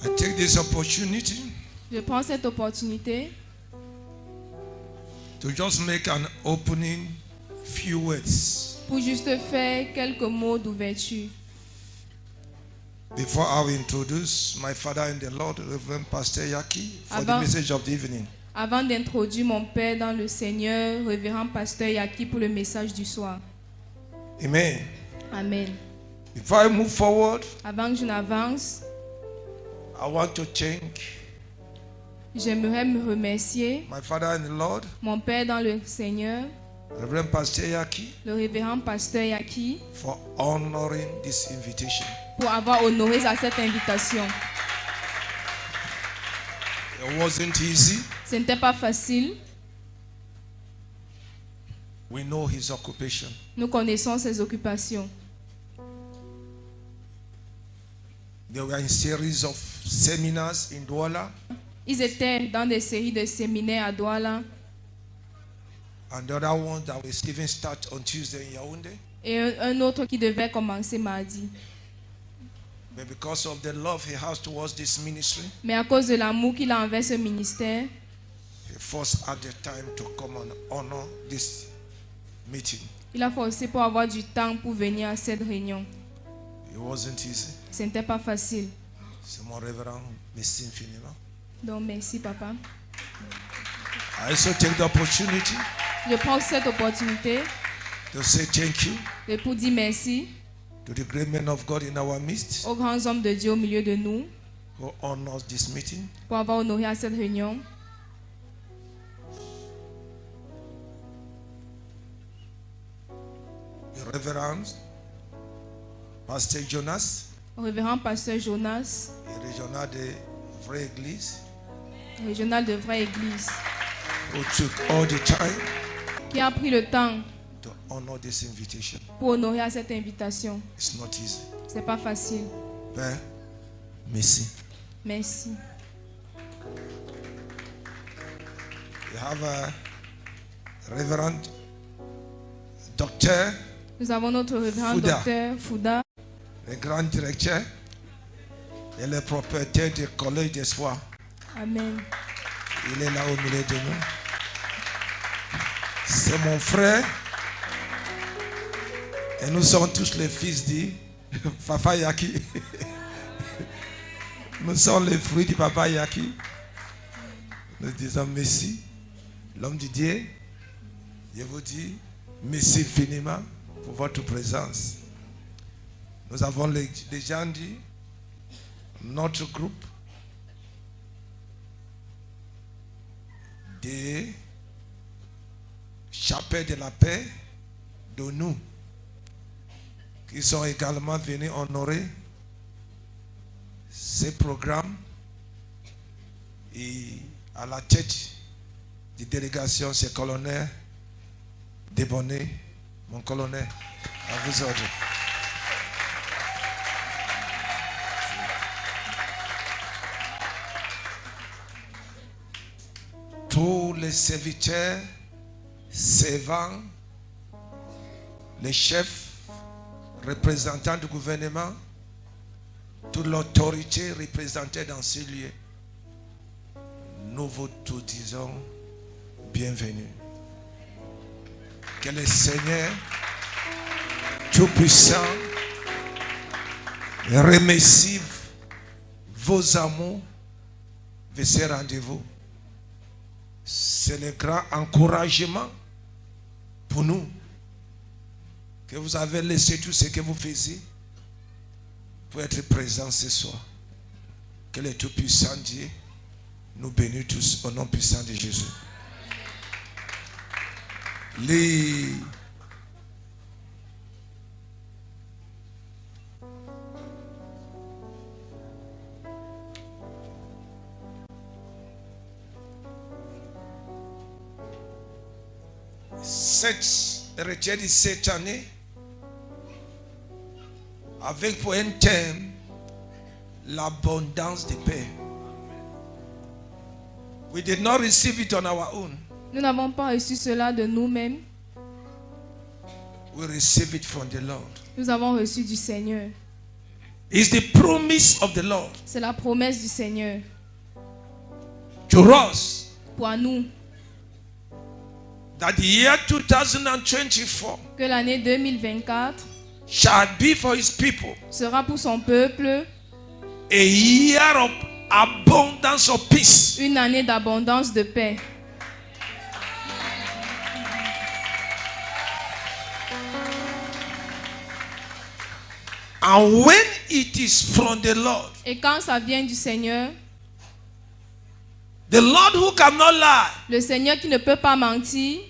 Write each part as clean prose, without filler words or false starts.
I take this opportunity Je prends cette opportunité to just make an opening few words pour juste faire quelques mots d'ouverture. before I will introduce my father in the Lord, Reverend Pastor Yaki, for the Avant- message of the evening. Avant d'introduire mon père dans le Seigneur, révérend pasteur Yaki, pour le message du soir. Amen. Amen. Before I move forward, Avant que je n'avance, I want to thank j'aimerais me remercier my father in the Lord, mon père dans le Seigneur, Reverend Pastor Yaki, le révérend pasteur Yaki, for honoring this invitation. pour avoir honoré à cette invitation. It wasn't easy. Ce n'était pas facile. We know his occupation. Nous connaissons ses occupations. They were in series of seminars in Douala, Ils étaient dans des séries de séminaires à Douala and the other ones that were even start on Tuesday in Yaoundé. et un autre qui devait commencer mardi. But because of the love he has towards this ministry, Mais à cause de l'amour qu'il a envers ce ministère, he forced at the time to come and honor this meeting. il a forcé pour avoir du temps pour venir à cette réunion. It wasn't easy. Ce n'était pas facile. C'est mon révérend, merci infiniment. Donc merci papa. I also take the opportunity Je prends cette opportunité to say thank you de pour dire merci to the great men of God in our midst aux grands hommes de Dieu au milieu de nous who honors this meeting. pour avoir honoré à cette réunion. The Reverend Pastor Jonas, Au révérend pasteur Jonas, the régional de Vraie Église, régional de Vraie Église, who took all the time qui a pris le temps to honor this invitation. pour honorer à cette invitation. It's not easy. C'est pas facile. Père, merci. Merci. We have a Reverend Doctor, Nous avons notre révérend Fouda. docteur Fouda, le grand directeur et le propriétaire du Collège d'Espoir. Amen. Il est là au milieu de nous. C'est mon frère. Et nous sommes tous les fils du Papa Yaki. Nous sommes les fruits du Papa Yaki. Nous disons merci. L'homme de Dieu, je vous dis merci infiniment pour votre présence. Nous avons déjà dit, notre groupe des chapelles de la paix de nous, qui sont également venus honorer ces programmes, et à la tête des délégations, c'est colonel Desbonnets, mon colonel, à vous ordres. Tous les serviteurs, servants, les chefs, représentants du gouvernement, toute l'autorité représentée dans ces lieux, nous vous tous disons bienvenue. Que le Seigneur Tout-Puissant remercie vos amours de ces rendez-vous. C'est le grand encouragement pour nous que vous avez laissé tout ce que vous faisiez pour être présents ce soir. Que le Tout-Puissant Dieu nous bénisse tous au nom puissant de Jésus. Les cette retraite de cette année avec pour un thème l'abondance de paix. We did not receive it on our own. Nous n'avons pas reçu cela de nous-mêmes. We receive it from the Lord. Nous avons reçu du Seigneur. It's the promise of the Lord C'est la promesse du Seigneur to us pour nous that the year 2024 que l'année 2024 shall be for his people sera pour son peuple a year of abundance of peace. une année d'abondance de paix. And when it is from the Lord, Et quand ça vient du Seigneur, the Lord who cannot lie, le Seigneur qui ne peut pas mentir,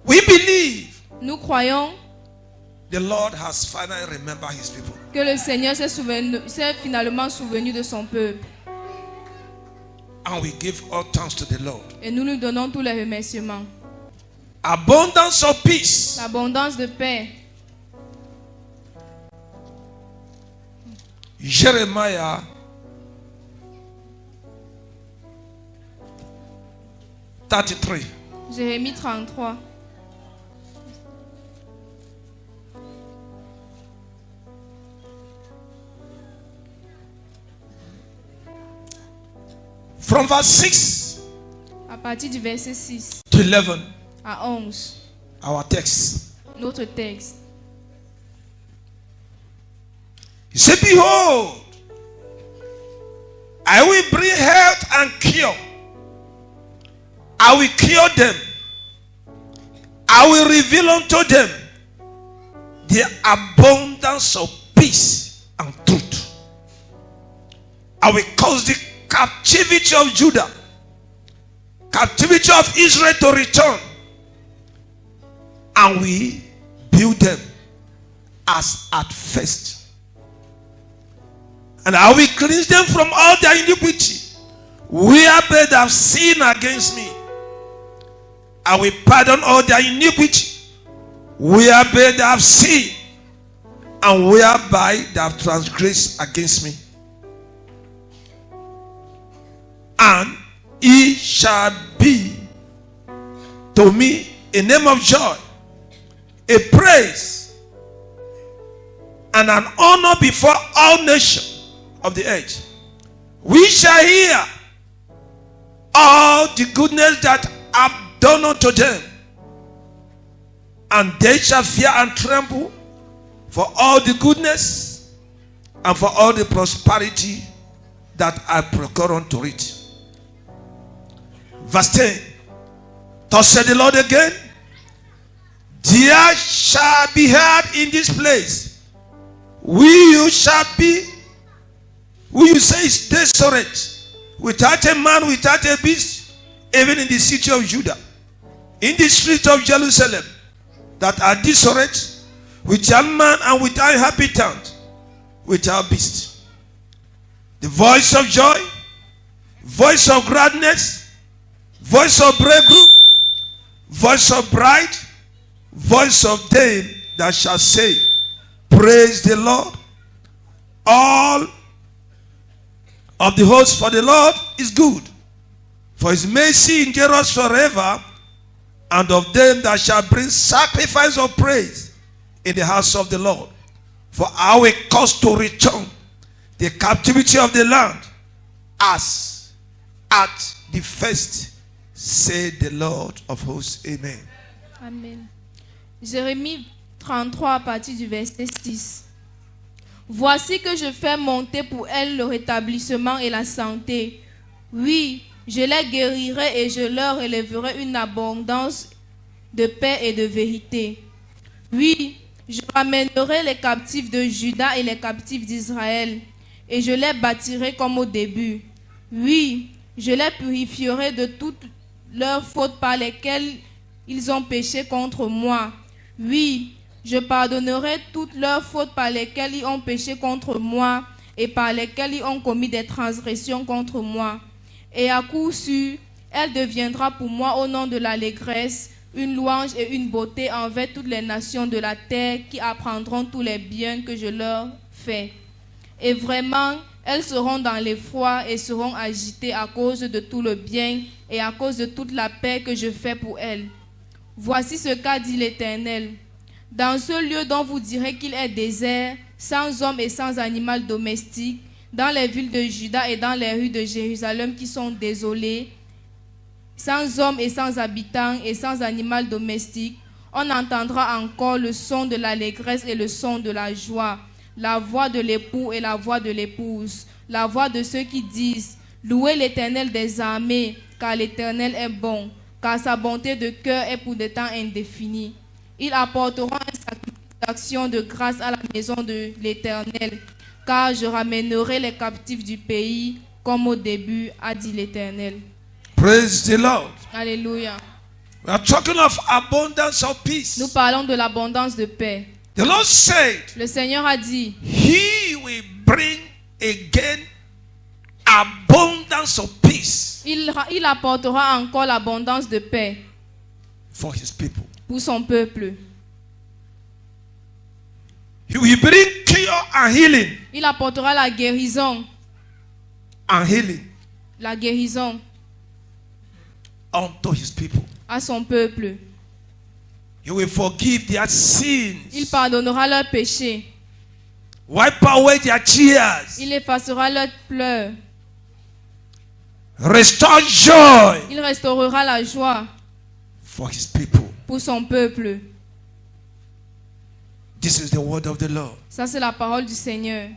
we believe nous croyons the Lord has finally remembered his people. que le Seigneur s'est finalement souvenu de son peuple. And we give all thanks to the Lord. Et nous lui donnons tous les remerciements. Abundance of peace. L'abondance de paix. Jeremiah 33. Jérémie 33. From verse 6 À partir du verset 6 to 11, à 11, our text. notre texte. He said, behold, I will bring health and cure. I will cure them. I will reveal unto them the abundance of peace and truth. I will cause the captivity of Judah, captivity of Israel to return, and we build them as at first. And I will cleanse them from all their iniquity, whereby they have sinned against me. I will pardon all their iniquity, whereby they have sinned, and whereby they have transgressed against me. And it shall be to me a name of joy, a praise, and an honor before all nations of the earth. We shall hear all the goodness that I've done unto them, and they shall fear and tremble for all the goodness and for all the prosperity that I procure unto it. Verse 10. Thus said the Lord again, there shall be heard in this place, you shall be, who you say is desolate, without a man, without a beast, even in the city of Judah, in the streets of Jerusalem, that are desolate, without man and without inhabitant, without beast. The voice of joy, voice of gladness, voice of breakthrough, voice of bride, voice of them that shall say, praise the Lord. All of the hosts, for the Lord is good, for his mercy endures forever. And of them that shall bring sacrifice of praise in the house of the Lord. For I will cause to return the captivity of the land as at the first, said the Lord of hosts. Amen. Amen. Jérémie 33 à partir du verset 6. Voici que je fais monter pour elles le rétablissement et la santé. Oui, je les guérirai et je leur élèverai une abondance de paix et de vérité. Oui, je ramènerai les captifs de Juda et les captifs d'Israël, et je les bâtirai comme au début. Oui, je les purifierai de toutes leurs fautes par lesquelles ils ont péché contre moi. Oui, je pardonnerai toutes leurs fautes par lesquelles ils ont péché contre moi et par lesquelles ils ont commis des transgressions contre moi. Et à coup sûr, elle deviendra pour moi au nom de l'allégresse, une louange et une beauté envers toutes les nations de la terre qui apprendront tous les biens que je leur fais. Et vraiment, elles seront dans l'effroi et seront agitées à cause de tout le bien et à cause de toute la paix que je fais pour elles. Voici ce qu'a dit l'Éternel. Dans ce lieu dont vous direz qu'il est désert, sans homme et sans animal domestique, dans les villes de Juda et dans les rues de Jérusalem qui sont désolées, sans homme et sans habitants et sans animal domestique, on entendra encore le son de l'allégresse et le son de la joie, la voix de l'époux et la voix de l'épouse, la voix de ceux qui disent « Louez l'Éternel des armées, car l'Éternel est bon, car sa bonté de cœur est pour des temps indéfinis. Ils apporteront un sacrifice d'action de grâce à la maison de l'Éternel, car je ramènerai les captifs du pays comme au début, a dit l'Éternel. » Praise the Lord. Alléluia. We are talking of abundance of peace. Nous parlons de l'abondance de paix. The Lord said, Le Seigneur a dit, He will bring again abundance of peace il apportera encore l'abondance de paix for His people. pour son peuple. He will bring cure and healing. Il apportera la guérison Unto His people. à son peuple. He will forgive their sins. Il pardonnera leurs péchés. Wipe away their tears. Il effacera leurs pleurs. Restore joy Il restaurera la joie for His people. pour son peuple. This is the word of the Lord. Ça, c'est la parole du Seigneur.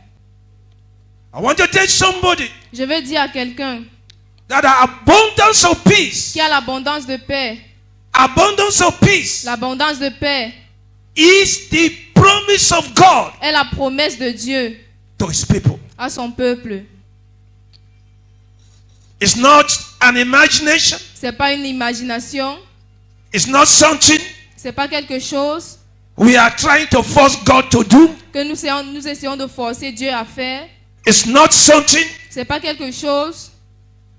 I want to tell somebody Je veux dire à quelqu'un that the abundance of peace, qui a l'abondance de paix. abundance of peace L'abondance de paix is the promise of God est la promesse de Dieu to His people. à son peuple. It's not an imagination. C'est pas une imagination. It's not something C'est pas quelque chose we are trying to force God to do. que nous essayons de forcer Dieu à faire. It's not something C'est pas quelque chose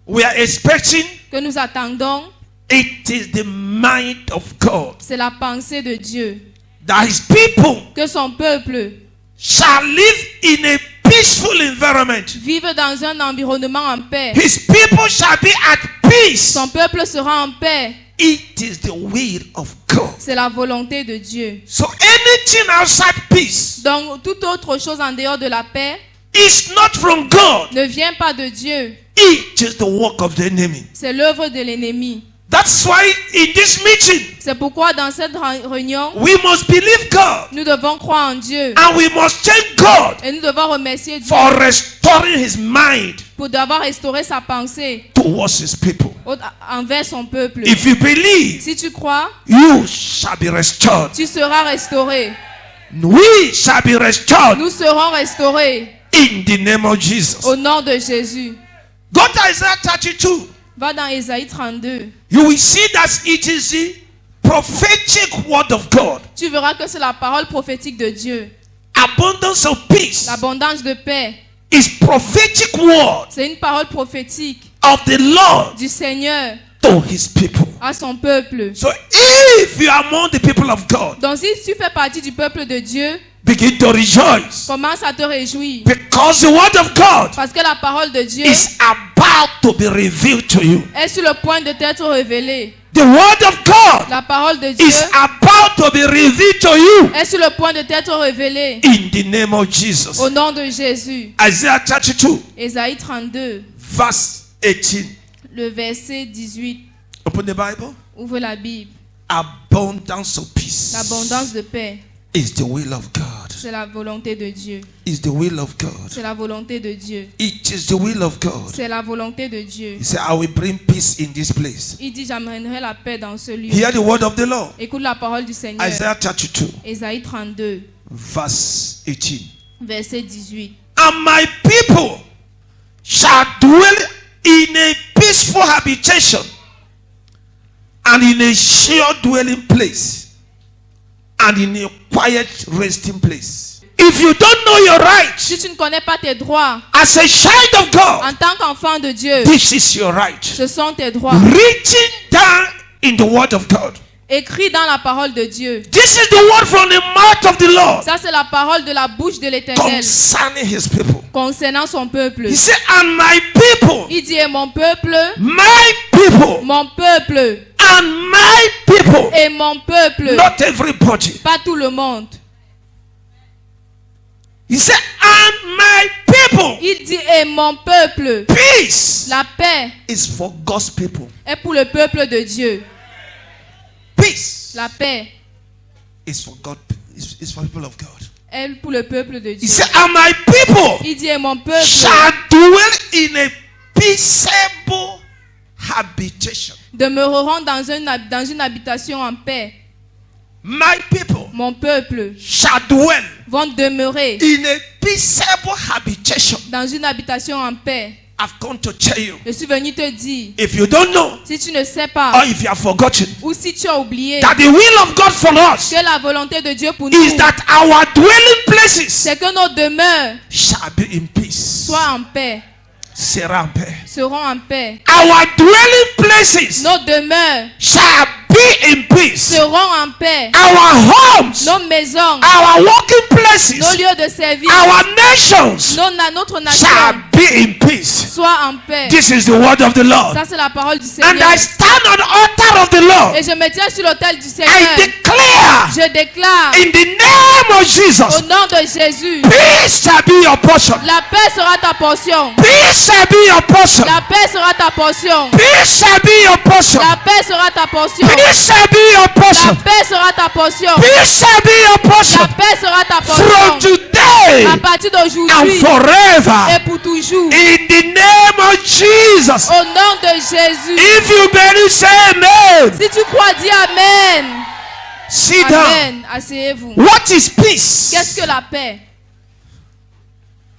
we are expecting. que nous attendons. It is the mind of God C'est la pensée de Dieu. that His people Que son peuple shall live in a peaceful environment. vive dans un environnement en paix. His people shall be at peace. Son peuple sera en paix. It is the will of God. C'est la volonté de Dieu. So anything outside peace Donc, toute autre chose en dehors de la paix is not from God. ne vient pas de Dieu. It is the work of the enemy. C'est l'œuvre de l'ennemi. That's why in this meeting, C'est pourquoi dans cette réunion, we must believe God nous devons croire en Dieu. and we must thank God Et nous devons remercier Dieu for restoring His mind pour d'avoir restauré sa pensée towards His people. Envers son peuple. If you believe, Si tu crois, you shall be restored. tu seras restauré. We shall be restored Nous serons restaurés in the name of Jesus. au nom de Jésus. Go to Isaiah 32. Va dans Ésaïe 32. You will see that it is the prophetic word of God. Tu verras que c'est la parole prophétique de Dieu. Abundance of peace L'abondance de paix. is prophetic word C'est une parole prophétique of the Lord du Seigneur to His people. à son peuple. So if you are among the people of God, Donc si tu fais partie du peuple de Dieu, begin to rejoice commence à te réjouir. because the word of God Parce que la parole de Dieu is about to be revealed to you. est sur le point de t'être révélée. The word of God La parole de Dieu is about to be revealed to you est sur le point de t'être révélée. in the name of Jesus. Au nom de Jésus. Isaiah 32 Ésaïe 32, verse 18. le verset 18. Open the Bible. Ouvre la Bible. Abundance of peace L'abondance de paix, is the will of God. c'est la volonté de Dieu. Is the will of God. C'est la volonté de Dieu. It is the will of God. C'est la volonté de Dieu. He said, I will bring peace in this place. Il dit, j'amènerai la paix dans ce lieu. Hear the word of the Lord. Écoute la parole du Seigneur. Isaiah 32 Ésaïe 32, verse 18. verset 18. And my people shall dwell in a peaceful habitation and in a sure dwelling place and in a quiet resting place. If you don't know your rights Si tu ne connais pas tes droits as a child of God, en tant qu'enfant de Dieu, this is your right. ce sont tes droits. Written down in the word of God. Écrit dans la parole de Dieu. This is the word from the mouth of the Lord Ça, c'est la parole de la bouche de l'Éternel concerning His people. concernant son peuple. He said, and my people, Il dit, et mon peuple, my people, mon peuple, And my people. Et mon peuple. Not everybody. Pas tout le monde. He said, and my people. Il dit, et mon peuple. Peace. La paix Is for God's people. est pour le peuple de Dieu. Peace. La paix Is for God. Is for people of God. est pour le peuple de He Dieu. said, and my people Il dit, et mon peuple shall dwell in a peaceable habitation. demeureront dans une habitation en paix. My people Mon peuple shall dwell vont demeurer in a peaceable habitation. dans une habitation en paix. I've come to tell you. Je suis venu te dire, If you don't know, si tu ne sais or pas, if you have forgotten, ou si tu as oublié, that the will of God for us que la volonté de Dieu pour is nous, that our dwelling places c'est que nos demeures shall be in peace. soient en paix, Sera en paix. seront en paix. Our dwelling places Nos demeures shall be in peace. seront en paix. Our homes, Nos maisons, our working nos places, lieux de service, our nations notre nation shall be in peace. soient en paix. This is the word of the Lord. Ça, c'est la parole du And Seigneur. I stand on the altar of the Lord. Et je me tiens sur l'autel du I Seigneur. declare Je déclare in the name of au Jesus, nom de Jésus, peace shall be your portion. la paix sera ta portion. Peace shall be your portion. La paix sera ta portion. Peace shall be your portion. La paix sera ta portion. Peace shall be your La portion. paix sera ta portion. Peace shall be your La portion. paix sera ta From portion. today À partir and d'aujourd'hui forever. et pour toujours. In the name of Jesus. Au nom de Jésus. If you believe, say amen. Si tu crois, dis Amen. Sit down. Amen. Asseyez-vous. What is peace? Qu'est-ce que la paix?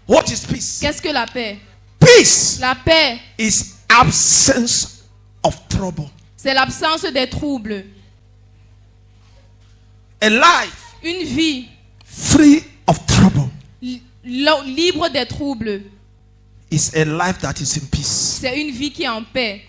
What is peace? Qu'est-ce que la paix? Peace La paix, is absence of trouble. c'est l'absence des troubles. A life Une vie free of trouble libre des troubles. is a life that is in peace. C'est une vie qui est en paix.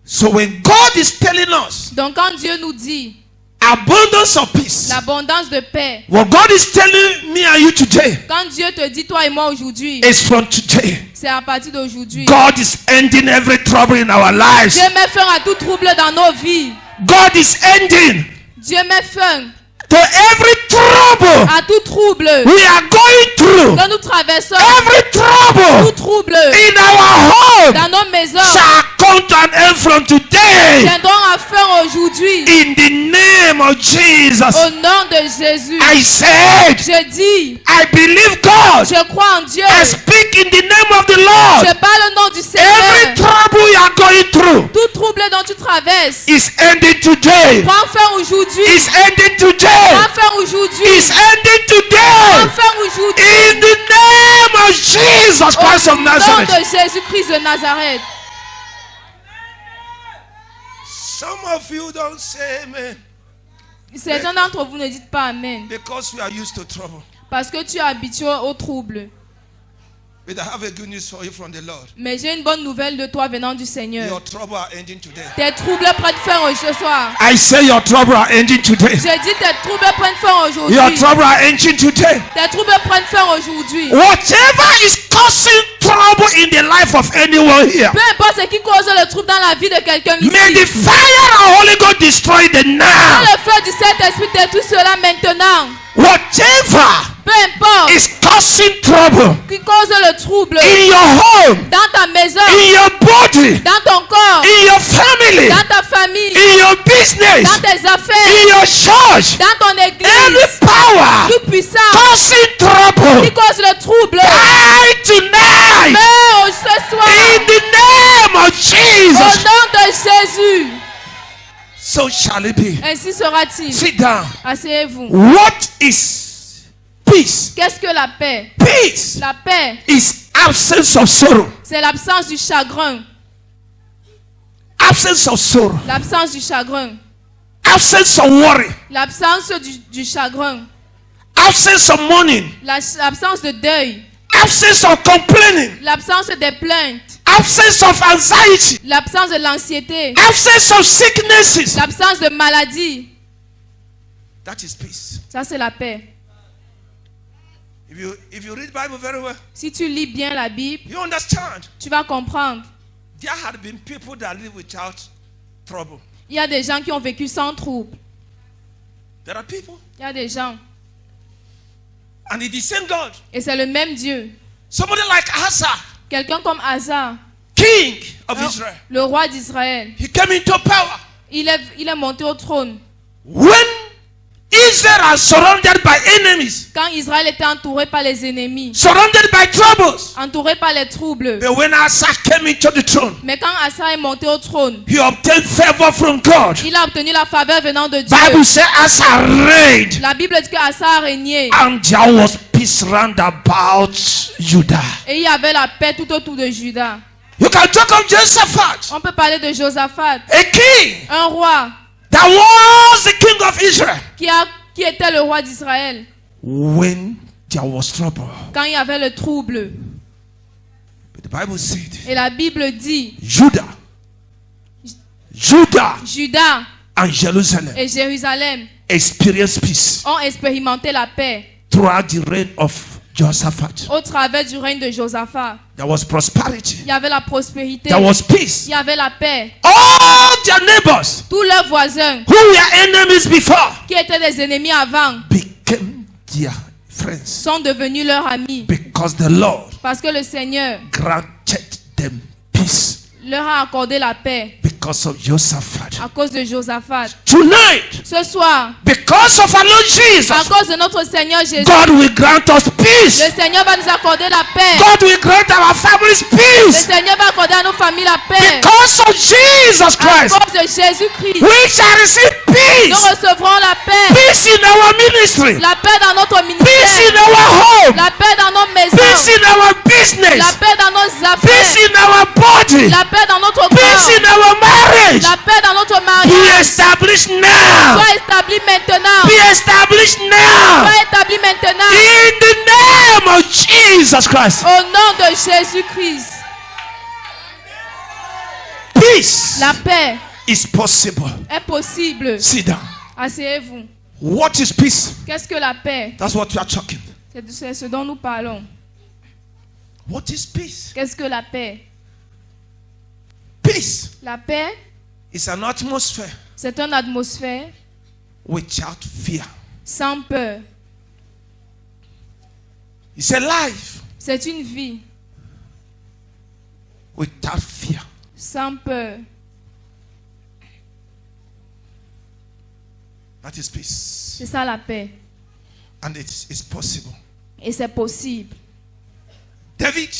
So when God is telling us Donc quand Dieu nous dit abundance of peace, l'abondance de paix, what God is telling me and you today quand Dieu te dit toi et moi aujourd'hui, is from today. c'est à partir d'aujourd'hui. God is ending every trouble in our lives. Dieu met fin à tout trouble dans nos vies. God is ending Dieu met fin to every trouble à tout trouble we are going through. que nous traversons. Every Tout trouble trouble in our home dans nos maisons shall come to an end from today. viendront à fin aujourd'hui. In the name of Jesus. Au nom de Jésus, I said, je dis, I believe God. je crois en Dieu. I speak in the name of the Lord. Je parle au nom du Every Seigneur. trouble you are going through Tout trouble dont tu traverses is ending today. prends fin aujourd'hui. Is ending today. Prends fin aujourd'hui. Is ending Prends today. fin aujourd'hui. In the name of Jesus Christ Au of nom Nazareth. de Jésus-Christ de Nazareth. Some of you don't say amen Certains d'entre vous ne dites pas Amen because we are used to trouble. parce que tu es habitué au trouble. But I have a good news for you from the Lord. Mais j'ai une bonne nouvelle de toi venant du Seigneur. Your trouble are ending today. Tes troubles prennent fin ce soir. I say your trouble are ending today. Je dis tes troubles prennent fin aujourd'hui. Your trouble are ending today. Tes troubles prennent fin aujourd'hui. Whatever is causing trouble in the life of anyone here, Peu importe ce qui cause le trouble dans la vie de quelqu'un ici. may the fire of Holy Ghost destroy them Quand now. le feu du Saint-Esprit détruit cela maintenant. Whatever Peu importe is causing trouble qui cause le trouble in your home, dans ta maison, in your body, dans ton corps, in your family, dans ta famille, in your business, dans tes in affaires, your church, dans ton every église, power toute puissance causing trouble, qui cause le trouble, die tonight meurs ce soir in the name of au Jesus. nom de Jésus. So shall it be. Ainsi sera-t-il. Sit down. Asseyez-vous. What is peace? Qu'est-ce que la paix? Peace La paix, is absence of sorrow. c'est l'absence du chagrin. Absence of sorrow. L'absence du chagrin. Absence of worry. L'absence du chagrin. Absence of mourning. L'absence de deuil. Absence of complaining. L'absence des plaintes. Absence of anxiety. L'absence de l'anxiété. Absence of sicknesses. L'absence de maladie. That is peace. Ça, c'est la paix. If you read Bible very well, Si tu lis bien la Bible, you understand tu vas comprendre there had been people that live without trouble. Il y a des gens qui ont vécu sans trouble. There are people. Il y a des gens. And it's the same God. Et c'est le même Dieu. Somebody like Asa, Quelqu'un comme Asa, king of Israel. le roi d'Israël. He came into power. Il est monté au trône. When Israel was surrounded by enemies, Quand Israël était entouré par les ennemis, surrounded by troubles. entouré par les troubles. But when Asa came into the throne, Mais quand Asa est monté au trône, he obtained favor from God. il a obtenu la faveur venant de Dieu. Bible says Asa reigned, La Bible dit que Asa a régné. and there was peace round about Judah. Et il y avait la paix tout autour de Juda. You can talk of Jehoshaphat, On peut parler de Josaphat, a king un roi that was the king of Israel. qui était le roi d'Israël. When there was trouble, Quand il y avait le trouble. but the Bible said, Et la Bible dit, Judah Juda and Jerusalem et Jérusalem experienced peace ont expérimenté la paix throughout the reign of Jehoshaphat. au travers du règne de Josaphat. There was prosperity. Il y avait la prospérité. There was peace. Il y avait la paix. All their neighbors Tous leurs voisins who were enemies before qui étaient des ennemis avant became their friends sont devenus leurs amis. because the Lord Parce que le Seigneur granted them peace leur a accordé la paix because of Jehoshaphat. à cause de Josaphat. Tonight, Ce soir, because of our Lord à Jesus, cause de notre Seigneur Jésus, God will grant us peace. le Seigneur va nous accorder la paix. God will grant our families Le peace Seigneur va accorder à nos familles la paix. because of Jesus À Christ. cause de Jésus-Christ, We shall receive nous peace. recevrons la paix. Peace in our ministry. La paix dans notre Peace ministère. in our home. La paix dans nos Peace maisons. in our La business. paix dans nos Peace affaires. in our body. La paix dans notre Peace corps. in our marriage. La paix dans notre Be mariage. established now. Sois établi maintenant. Be established now. Sois établi maintenant. In the name of Jesus Christ. Au nom de Jésus-Christ. Peace La paix is possible. est possible. Sit down. Asseyez-vous. What is peace? Qu'est-ce que la paix? That's what we are talking. C'est ce dont nous parlons. What is peace? Qu'est-ce que la paix? Peace La paix, is an atmosphere c'est une atmosphère without fear. sans peur. It's a life C'est une vie without fear. sans peur. That is peace. C'est ça la paix. And it's possible. Et c'est possible. David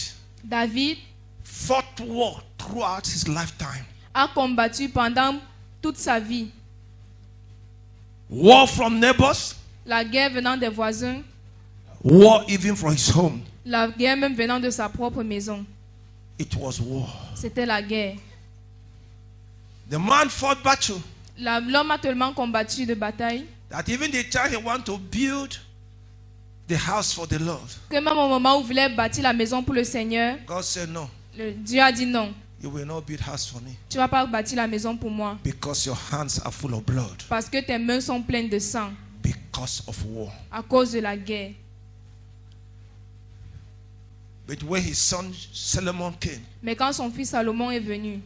David fought war throughout his lifetime. a combattu pendant toute sa vie. War from neighbors, La guerre venant des voisins, war even from his home. la guerre même venant de sa propre maison. It was war. C'était la guerre. The man fought battle L'homme a tellement combattu de bataille that even the time he wanted to build the house for the Lord, que même au moment où il voulait bâtir la maison pour le Seigneur, God said, no, Dieu a dit non. you will not build house for me Tu ne vas pas bâtir la maison pour moi because your hands are full of blood parce que tes mains sont pleines de sang because of war. à cause de la guerre. But when his son Solomon came, Mais quand son fils Salomon est venu,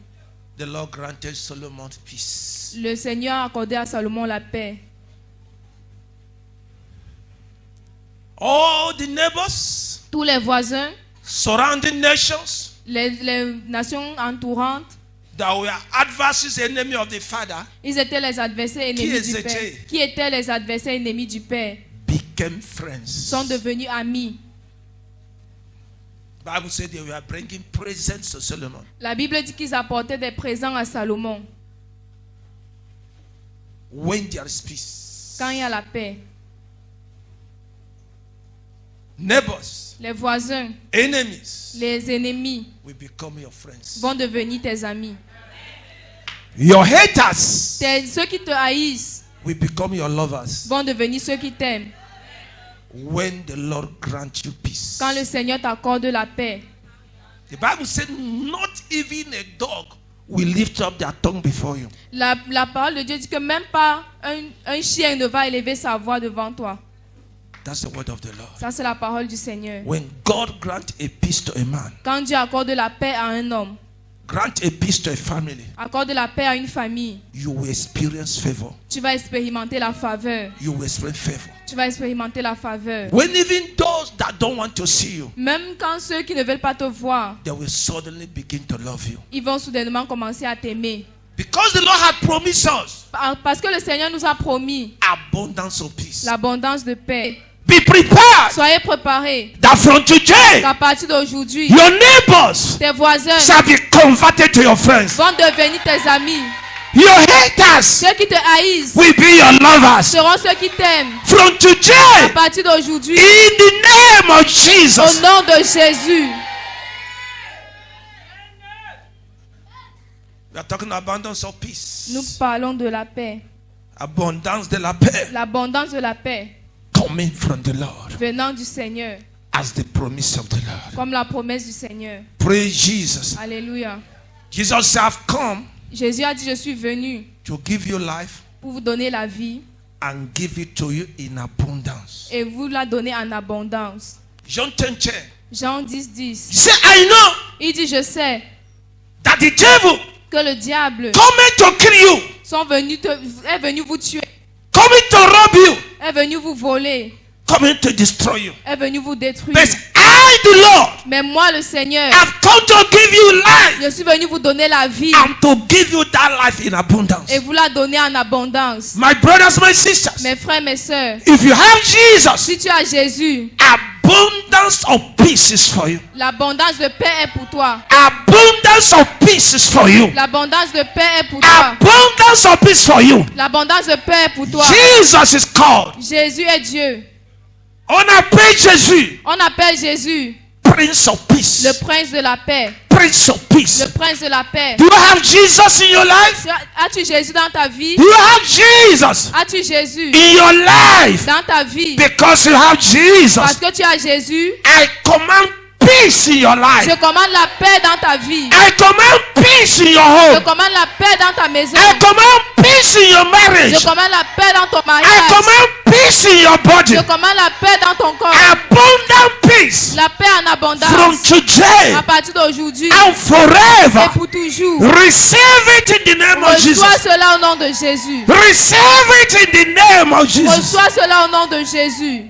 the Lord granted Solomon peace. le Seigneur a accordé à Salomon la paix. All the neighbors, Tous les voisins, surrounding nations les nations entourantes, that were adversaries, enemy of the father, ils étaient les adversaires ennemis du Père. Qui étaient les adversaires ennemis du Père became friends. sont devenus amis. The Bible said they were bringing presents to Solomon. La Bible dit qu'ils apportaient des présents à Salomon. When there is peace, Quand il y a la paix, neighbors, les voisins, enemies les ennemis will become your friends. vont devenir tes amis. Your haters Ceux qui te haïssent will become your lovers vont devenir ceux qui t'aiment. when the Lord grants you peace. Quand le Seigneur t'accorde la paix. The Bible said not even a dog will lift up their tongue before you. La parole de Dieu dit que même pas un chien ne va élever sa voix devant toi. That's the word of the Lord. Ça, c'est la parole du Seigneur. When God grants a peace to a man, Quand Dieu accorde la paix à un homme, Grant a peace to a family. Accorde la paix à une famille. You will experience favor. Tu vas expérimenter la faveur. You will experience favor. Tu vas expérimenter la faveur. When even those that don't want to see you, Même quand ceux qui ne veulent pas te voir, they will suddenly begin to love you. ils vont soudainement commencer à t'aimer. Because the Lord had promised us Parce que le Seigneur nous a promis abundance of peace. l'abondance de paix. Be prepared Soyez préparés that from today, qu'à partir d'aujourd'hui, your neighbors tes voisins shall be converted to your friends. vont devenir tes amis. Your haters Ceux qui te haïssent will be your lovers. seront ceux qui t'aiment. From À today, partir d'aujourd'hui, in the name of au Jesus. nom de Jésus. We are talking abundance of peace. Nous parlons de la paix. Abundance de la paix L'abondance de la paix coming from the Lord venant du Seigneur, as the promise of the Lord. comme la promesse du Seigneur. Praise Jesus. Alléluia. Jesus said, I've come Jésus a dit, je suis venu to give you life pour vous donner la vie and give it to you in abundance. et vous la donner en abondance. John 10:10. Jean 10:10. He said, I know Il dit, je sais that the devil que le diable coming to kill you, est venu vous tuer, coming to rob you, est venu vous voler, coming to destroy you. est venu vous détruire. But I, the Lord, Mais moi, le Seigneur, have come to give you life je suis venu vous donner la vie and to give you that life in abundance. et vous la donner en abondance. My brothers, my sisters, Mes frères, mes sœurs, if you have Jesus, si tu as Jésus, abundance of peace is for you. l'abondance de paix est pour toi. Abundance of peace is for you. L'abondance de paix est pour toi. Abundance of peace for you. L'abondance de paix est pour toi. Jesus is called. Jésus est Dieu. On appelle Jésus On appelle Jésus Prince of Peace. le prince de la paix. Prince of Peace. Le prince de la paix. Do you have Jesus in your life? As-tu Jésus dans ta vie? Do you have Jesus As-tu Jésus in your life? dans ta vie? Because you have Parce Jesus, que tu as Jésus, I command peace in your life. je commande la paix dans ta vie. I command peace in your Je home. commande la paix dans ta maison. I command peace in your marriage. Je commande la paix dans ton I mariage. command peace in your body. Je commande la paix dans ton corps. Abundant peace La paix en from abondance. today À partir d'aujourd'hui and et forever. pour toujours. Receive it in the name of Jesus. Reçois cela au nom de Jésus. Receive it in the name of Jesus. Reçois cela au nom de Jésus.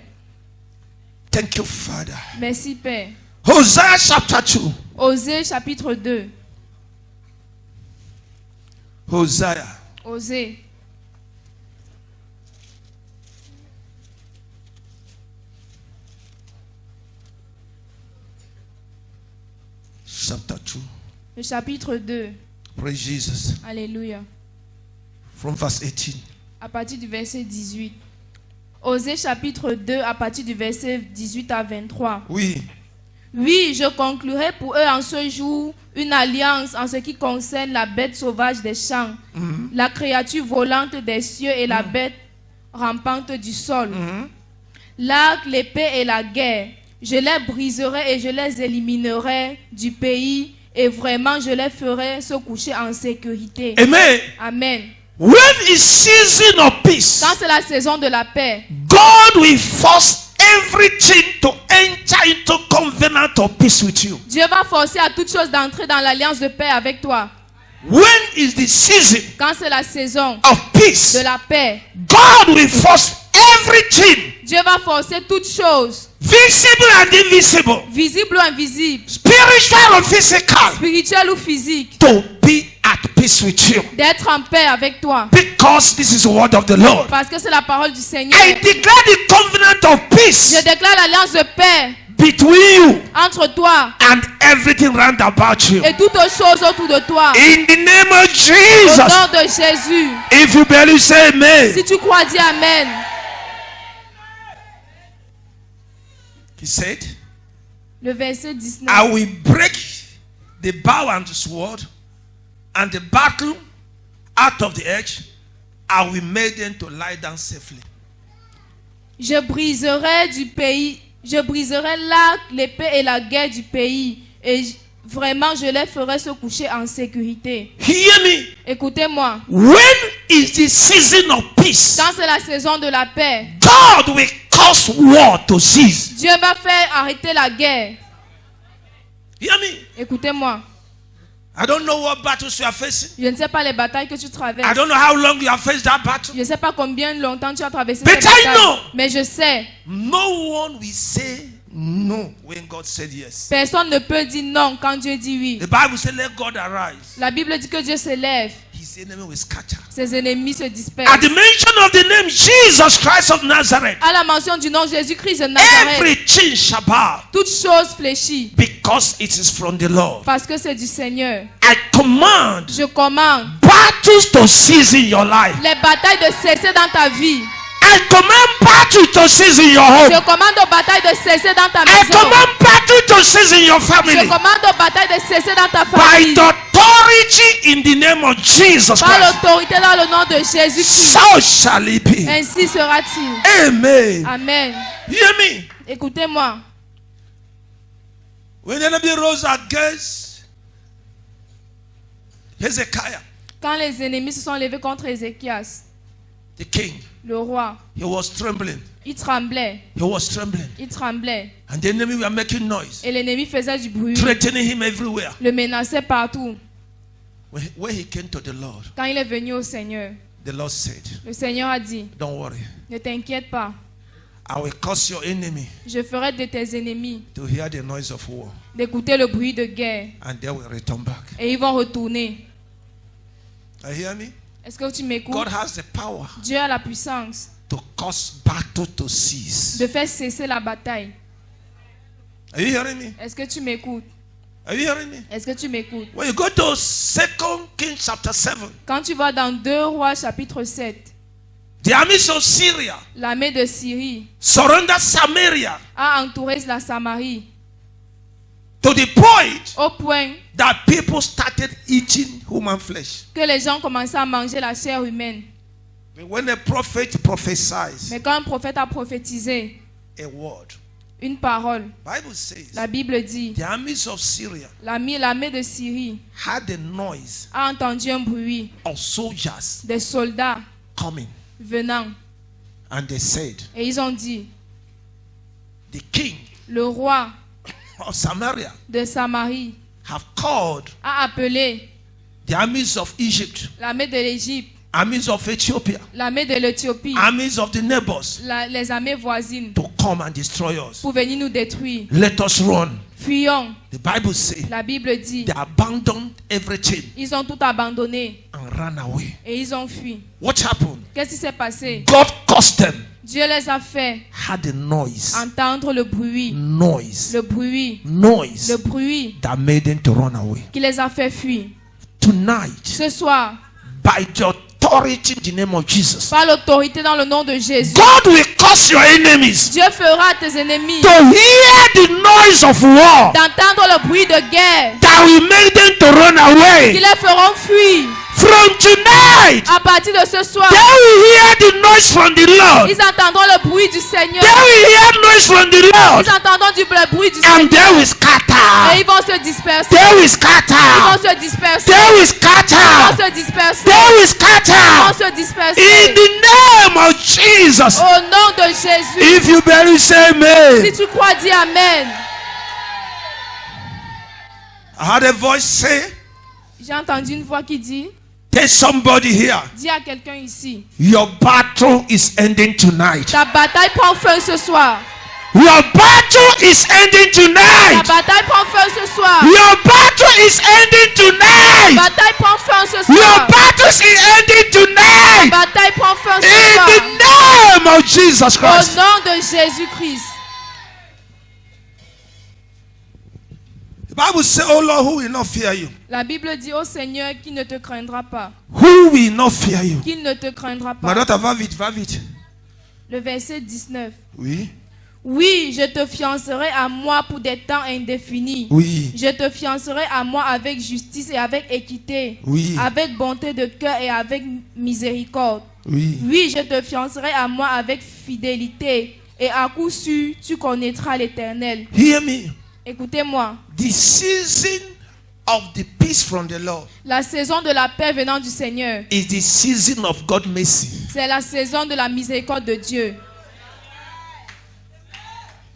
Thank you, Father. Merci Père. Hosea chapter 2. Osée chapitre 2. Hosea Osée. chapter 2. Le chapitre 2. Praise Jesus. Alléluia. From verse 18. À partir du verset 18. Osée chapitre 2 à partir du verset 18 à 23. Oui. Oui, je conclurai pour eux en ce jour une alliance en ce qui concerne la bête sauvage des champs, la créature volante des cieux et la bête rampante du sol. L'arc, l'épée et la guerre, je les briserai et je les éliminerai du pays et vraiment je les ferai se coucher en sécurité. Amen. Amen. When it's season of peace, Quand c'est la saison de la paix, God will force everything to enter into covenant of peace with you. Dieu va forcer à toute chose d'entrer dans l'alliance de paix avec toi. When is the season Quand c'est la saison of peace, de la paix, God will force everything, Dieu va forcer toutes choses, visible and invisible, visibles ou invisibles, spiritual or physical, spirituelles ou physiques, to be at peace with you. d'être en paix avec toi. Because this is the word of the Lord. Parce que c'est la parole du Seigneur. I declare the covenant of peace Je déclare l'alliance de paix between you entre toi and everything round about you. et toutes choses autour de toi. In the name of Au Jesus. nom de Jésus. If you believe, say amen. Si tu crois, dis Amen. He said, Le verset 19. I will break the bow and the sword and the battle out of the edge. I will make them to lie down safely. Je briserai du pays, je briserai l'arc, l'épée et la guerre du pays. Et vraiment, je les ferai se coucher en sécurité. Hear me. Écoutez-moi. When is the season of peace? Quand c'est la saison de la paix, God will cause war to cease. Dieu va faire arrêter la guerre. Hear me. Écoutez-moi. I don't know what battles you are facing. Je ne sais pas les batailles que tu traverses. I don't know how long you have faced that battle. Je ne sais pas combien longtemps tu as traversé But ces I batailles. know. Mais je sais, No one will say no when God said yes. personne ne peut dire non quand Dieu dit oui. The Bible says, let God arise. La Bible dit que Dieu se lève, His enemy will scatter. ses ennemis se dispersent. At the mention of the name Jesus Christ of Nazareth, À la mention du nom Jésus-Christ de Nazareth, everything shall bow toute chose fléchit because it is from the Lord. parce que c'est du Seigneur. I command Je commande battles to cease in your life. les batailles de cesser dans ta vie. I command battles to cease in your home. Je commande aux batailles de cesser dans ta I maison. command battles to cease in your Je family. commande aux batailles de cesser dans ta By famille. the authority in the name of Jesus Par Christ. l'autorité dans le nom de Jésus-Christ. So shall it be. Ainsi sera-t-il. Amen. Amen. Hear me. Écoutez-moi. When the enemy rose against Hezekiah, Quand les ennemis se sont levés contre Ézéchias, the king, le roi, he was trembling. il tremblait. He was trembling. Il tremblait. And the enemy were making noise, Et l'ennemi faisait du bruit. threatening him everywhere. Le menaçait partout. When he came to the Lord, Quand il est venu au Seigneur, the Lord said, le Seigneur a dit, don't worry. ne t'inquiète pas. I will cause your enemy Je ferai de tes ennemis to hear the noise of war, d'écouter le bruit de guerre. and they will return back. Et ils vont retourner. You hear me? Est-ce que tu m'écoutes? God has the power Dieu a la puissance to cause battle to cease. de faire cesser la bataille. Are you hearing me? Est-ce que tu m'écoutes? Are you hearing me? Est-ce que tu m'écoutes? When you go to 2 Kings chapter 7, Quand tu vas dans 2 Rois chapitre 7, the armies of Syria l'armée de Syrie surrendered Samaria a entouré la Samarie to the point au point that people started eating human flesh. que les gens commençaient à manger la chair humaine. But when a prophet prophesies Mais quand un prophète a prophétisé a word, une parole, Bible says la Bible dit, the armies of Syria l'armée de Syrie had the noise a entendu un bruit of soldiers des soldats coming, venant. and they said, Et ils ont dit, the king le roi of Samaria de Samarie have called a appelé the armies of Egypt, l'armée de l'Égypte, armies of Ethiopia, l'armée de l'Éthiopie, armies of the neighbors les armées voisines to come and destroy us. pour venir nous détruire. Let us run. Fuyons. The Bible says La Bible dit, they abandoned everything ils ont tout abandonné and ran away. et ils ont fui. What happened? Qu'est-ce qui s'est passé? God caused them Dieu les a fait had a noise, entendre le bruit noise that made them to run away. qui les a fait fuir. Tonight, Ce soir, by the authority in the name of Jesus, par l'autorité dans le nom de Jésus, God will cause your enemies Dieu fera à tes ennemis to hear the noise of war d'entendre le bruit de guerre that will make them to run qui away. les feront fuir. From tonight, À partir de ce soir, they will hear the noise from the Lord. ils entendront le bruit du Seigneur. They will hear noise from the Lord, Ils entendront le bruit du and they Seigneur will et scatter. ils vont se disperser. They will Ils scatter. vont se disperser. They will Ils vont scatter. se disperser. They will Ils vont scatter. se In disperser. the name of Jesus. Au nom de Jésus. If you barely say Si amen. tu crois, dis Amen. I heard a voice say, J'ai entendu une voix qui dit, there's somebody here. dis à quelqu'un ici, Your battle is ending tonight. ta bataille prend fin ce soir. Your battle is ending Ta tonight. bataille prend fin ce soir. Your battle is ending Ta tonight. bataille prend fin ce Your soir. battle is ending Ta tonight. bataille prend fin ce In soir. the name of Jesus Au Christ. nom de Jésus-Christ. The Bible says, oh Lord, who will not fear you? La Bible dit au Seigneur qui ne te craindra pas. Who will not fear you? Qu'il ne te craindra Ma pas. daughter, va vite, va vite. Le verset 19. Oui, Oui, je te fiancerai à moi pour des temps indéfinis. oui, Je te fiancerai à moi avec justice et avec équité, oui, avec bonté de cœur et avec miséricorde. oui. Oui, je te fiancerai à moi avec fidélité et à coup sûr, tu connaîtras l'Éternel. Hear me. Écoutez-moi, The season of the peace from the Lord la saison de la paix venant du Seigneur, is the season of God's mercy. c'est la saison de la miséricorde de Dieu.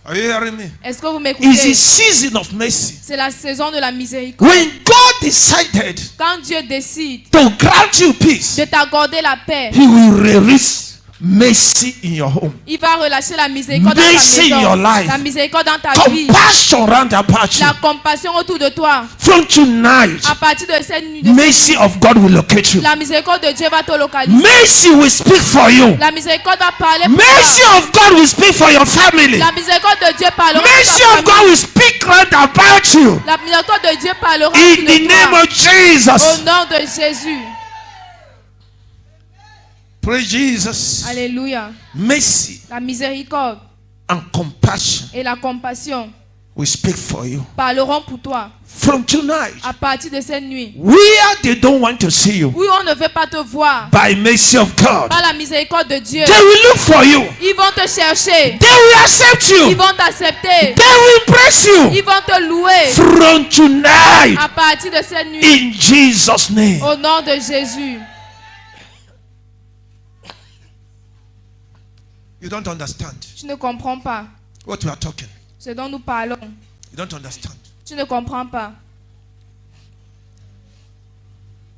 Are you hearing me? Est-ce que vous It's m'écoutez? the season of mercy. C'est la saison de la miséricorde. When God decided Quand Dieu décide to grant you peace, de t'accorder la paix, He will release mercy in your home, il va relâcher la miséricorde dans Mercy in ta your maison, life. la miséricorde dans ta vie, compassion round about you. la compassion autour de toi. From tonight, À partir de cette nuit, mercy of God will locate you. la miséricorde de Dieu va te localiser. Mercy will speak for you. La miséricorde va parler pour Mercy toi. of God will speak for your family. La miséricorde de Dieu parlera Mercy pour ta of God famille. will speak round about you. La miséricorde de Dieu parlera In autour the de name toi. of Jesus. Au nom de Jésus. Praise Jesus. Alléluia. Mercy La miséricorde and compassion et la compassion will speak for you. parleront pour toi. From tonight, À partir de cette nuit. where they don't want to see you, Oui, on ne veut pas te voir. by mercy of God, Par la miséricorde de Dieu. they will look for you. Ils vont te chercher. They will accept Ils you. vont t'accepter. They will impress you. Ils vont te louer. From tonight, À partir de cette nuit. in Jesus' name. Au nom de Jésus. You don't understand Tu ne comprends pas what we are talking. ce dont nous parlons. You don't understand. Tu ne comprends pas.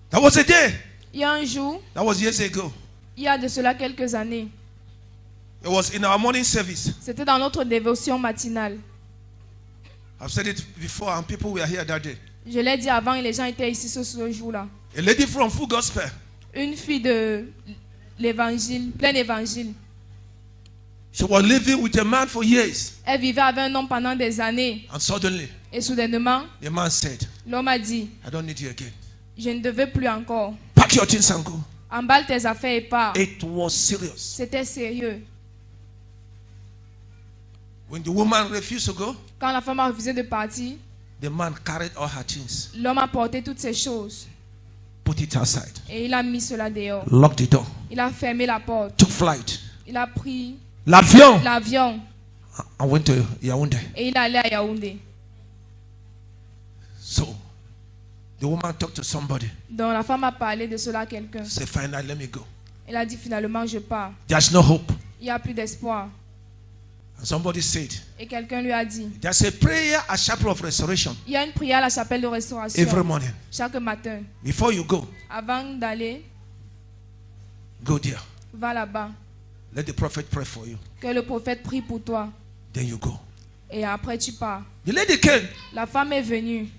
That was a day. Il y a un jour, That was years ago. il y a de cela quelques années, It was in our morning service. c'était dans notre dévotion matinale. I've said it before, and people were here that day. Je l'ai dit avant et les gens étaient ici ce jour-là. A lady from Full Gospel. Une fille de l'évangile, plein évangile. She was living with a man for years. Elle vivait avec un homme pendant des années. And suddenly, Et soudainement, the man said, l'homme a dit, I don't need you again. je ne te veux plus encore. Pack your things and go. Emballe tes affaires et pars. It was serious. C'était sérieux. When the woman refused to go, Quand la femme a refusé de partir, the man carried all her things, l'homme a porté toutes ces choses. put it outside, Et il a mis cela dehors. locked the door, Il a fermé la porte. took flight. Il a pris L'avion, l'avion. and went to Yaoundé. Et il est allé à Yaoundé. So, the woman talked to somebody. Donc la femme a parlé de cela à quelqu'un. Said, finally, let me go. Elle a dit finalement je pars. There's no hope. Il n'y a plus d'espoir. And somebody said, Et quelqu'un lui a dit, there's a prayer at Chapel of Restoration il y a une prière à la chapelle de restauration every morning. chaque matin. Before you go, Avant d'aller, go there. va là-bas. Let the prophet pray for you. Que le prophète prie pour toi. Then you go. Et après tu pars. The lady came. La femme est venue.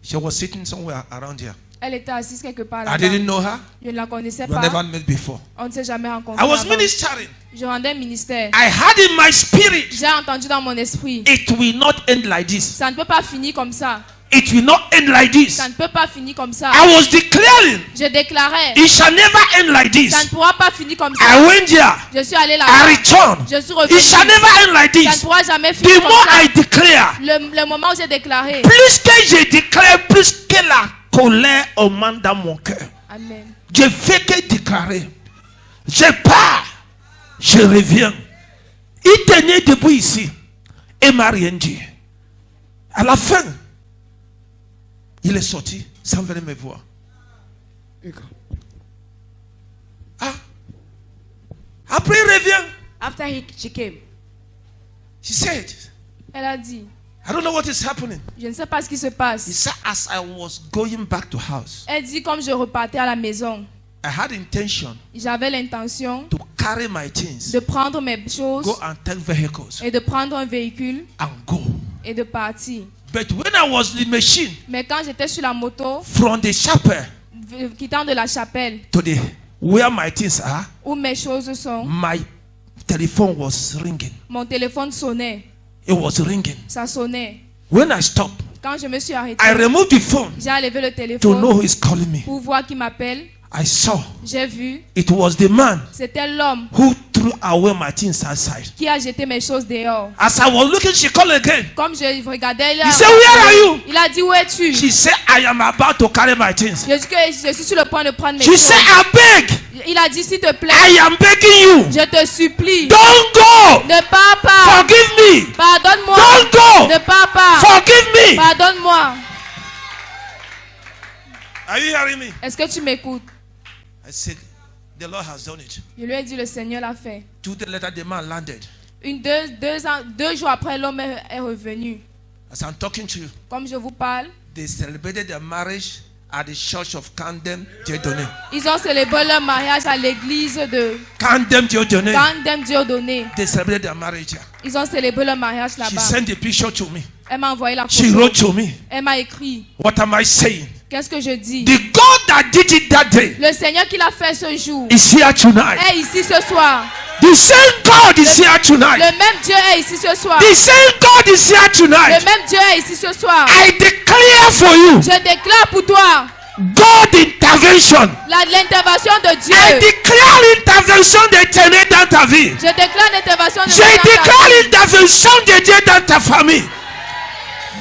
She was sitting somewhere around here. Elle était assise quelque part I là-bas. didn't know her. Je ne la connaissais We never pas. met before. On ne s'est jamais rencontrés. I was avant. ministering. Je rendais ministère. I had in my spirit, J'ai entendu dans mon esprit. it will not end like this. Ça ne peut pas finir comme ça. It will not end like this. Ça ne peut pas finir comme ça. I was declaring, Je déclarais. it shall never end like Ça ne this. pourra pas finir comme ça. I went there. Je suis allé I là-bas. returned. Je suis revenu. It shall never end like Ça ne this. pourra jamais The finir comme more ça. I declare, Le moment où j'ai déclaré. plus que je déclare, plus que la colère augmente dans mon cœur. Amen. Je fais que déclarer. Je pars. Je reviens. Il tenait debout ici. Et m'a rien dit. À la fin, il est sorti sans venir me voir. Ah. Après, il revient. After she came, She said, Elle a dit, I don't know what is happening. je ne sais pas ce qui se He passe. said, as I was going back to house, Elle dit, comme je repartais à la maison, I had intention j'avais l'intention to carry my things, de prendre mes choses go and take vehicles, et de prendre un véhicule and go. et de partir. But when I was in the machine, Mais quand j'étais sur la moto, from the chapel quittant de la chapelle to the where my things are, où mes choses sont, my telephone was ringing. mon téléphone sonnait. It was ringing. Ça sonnait. When I stopped, Quand je me suis arrêtée, I removed the phone j'ai enlevé le to know téléphone who is calling me. pour voir qui m'appelle. I saw J'ai vu, it was the man c'était l'homme who threw away my things outside. qui a jeté mes choses dehors. As I was looking, she called again. Comme je regardais, He said, where are you? il a dit, où es-tu? She said, I am about to carry my things. Je dis que je suis sur le point de prendre mes She choses. said, I beg. Il a dit, s'il te plaît, I am begging you. je te supplie, Don't go. ne pars pas. Forgive me. Pardonne-moi. Don't go. Ne pars pas. Forgive me. Pardonne-moi. Are you hearing me? Est-ce que tu m'écoutes? I said, the Lord has done it. Je lui ai dit, le Seigneur l'a fait. 2 days later, the man landed. Deux jours après, l'homme est revenu. As I'm talking to you, Comme je vous parle, they celebrated their marriage at the church of Kandem Dieudonné. Ils ont célébré leur mariage à l'église de Kandem Dieudonné. Kandem Dieudonné. They celebrated their marriage here. Ils ont célébré leur mariage She là-bas. sent the picture to me. Elle m'a envoyé la She photo. wrote to me. Elle m'a écrit. What am I saying? Qu'est-ce que je dis? The God that did it that day Le Seigneur qui l'a fait ce jour is here tonight. est ici ce soir. The same God is here tonight. Le même Dieu est ici ce soir. The same God is here Le tonight. même Dieu est ici ce soir. I declare for you Je déclare pour toi God intervention. l'intervention de Dieu. I declare l'intervention d'éternel dans ta vie. Je déclare l'intervention de Je Dieu dans ta déclare vie. l'intervention de Dieu dans ta famille.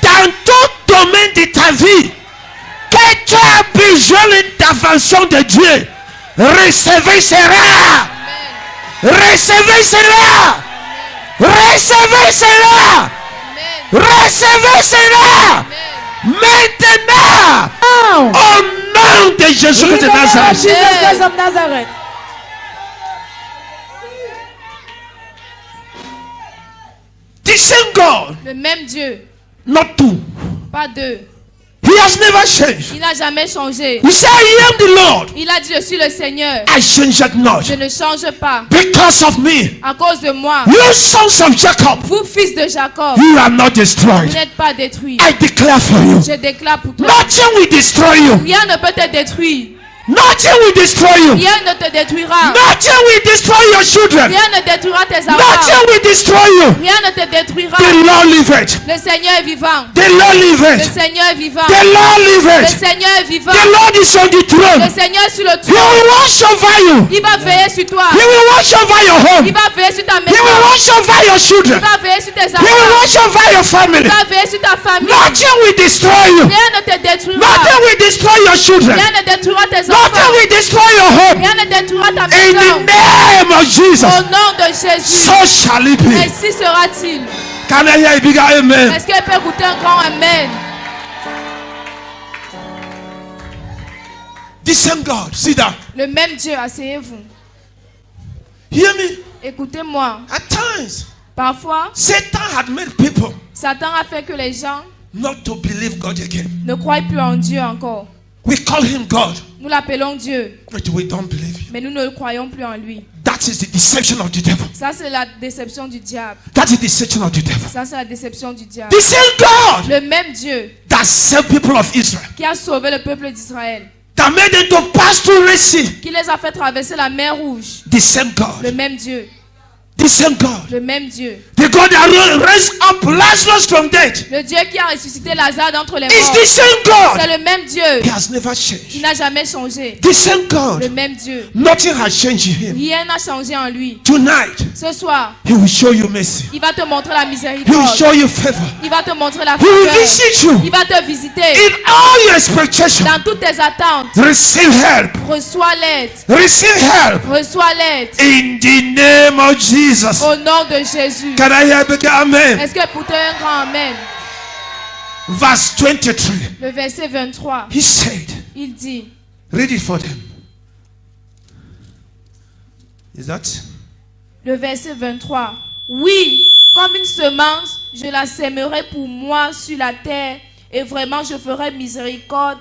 Dans tout domaine de ta vie. Que tu as besoin de l'intervention de Dieu. Recevez cela. Recevez cela. Recevez cela. Recevez cela. Maintenant. Au nom de Jésus de Nazareth. Jesus Christ of Nazareth. The same God. Le même Dieu, Not two. pas deux. He has never changed. Il n'a jamais changé. He said, I am the Lord. Il a dit, je suis le Seigneur. I change not. Je ne change pas. Because of me. À cause de moi, You sons of Jacob. vous, fils de Jacob, You are not vous destroyed. n'êtes pas détruits. I declare for you. Je déclare pour toi. Nothing will destroy you. Rien ne peut te détruire. Nothing will destroy you. Rien ne te détruira. Nothing will destroy your children. Rien ne détruira tes enfants. Nothing will destroy you. Rien ne te détruira. The Lord liveth. Le Seigneur est vivant. The Lord Le liveth. Seigneur est vivant. The Lord Le liveth. Seigneur est vivant. The Lord is on the throne. Le Seigneur est sur le He trône. will watch over you. Il va veiller sur toi. He will watch over your home. Il va veiller sur ta He maison. will watch over your Il children. va veiller sur tes He will enfants. watch over your family. Il va veiller sur ta famille. Nothing will destroy you. Rien ne te détruira. Nothing will destroy your children. Rien ne détruira tes Nothing enfants. will destroy your home. Rien ne détruira ta In the maison. name of Jesus. Au nom de Jésus. So shall it be. Ainsi sera-t-il. Can I hear a bigger amen? Est-ce qu'elle peut écouter un grand amen? The same God. See that. Le même Dieu, asseyez-vous. Hear me. Écoutez-moi. At times, Parfois, Satan had made people Satan a fait que les gens not to believe God again. ne croient plus en Dieu encore. We call him God, Nous l'appelons Dieu, but we don't believe him. mais nous ne croyons plus en lui. That is the deception of the devil. Ça, c'est la déception du diable. That is the deception of the devil. Ça, c'est la déception du diable. The same God Le même Dieu that saved people of Israel, qui a sauvé le peuple d'Israël, that made them to pass through Red Sea. qui les a fait traverser la mer Rouge. The same Le God. même Dieu. The same God. Le même Dieu. The God that raised up Lazarus from death. Le Dieu qui a ressuscité Lazare d'entre les It's morts. the same God. C'est le même Dieu. He has never Il changed. n'a jamais changé. The same Le God. même Dieu. Nothing has changed in him. Rien n'a changé en lui. Tonight, Ce soir, he will show you mercy. il va te montrer la He will miséricorde. show you favor. Il va te montrer la He will faveur. visit you Il va te visiter. in all your expectations. Dans toutes tes attentes, Receive help. reçois l'aide. Receive help Reçois l'aide. in the name of Jesus. Au nom de Jésus. Can I hear big amen? Est-ce que pour toi un grand amen? Verse 23. Le verset 23, He said, il dit, read it for them. Is that? le verset 23, oui, comme une semence, je la sèmerai pour moi sur la terre, et vraiment je ferai miséricorde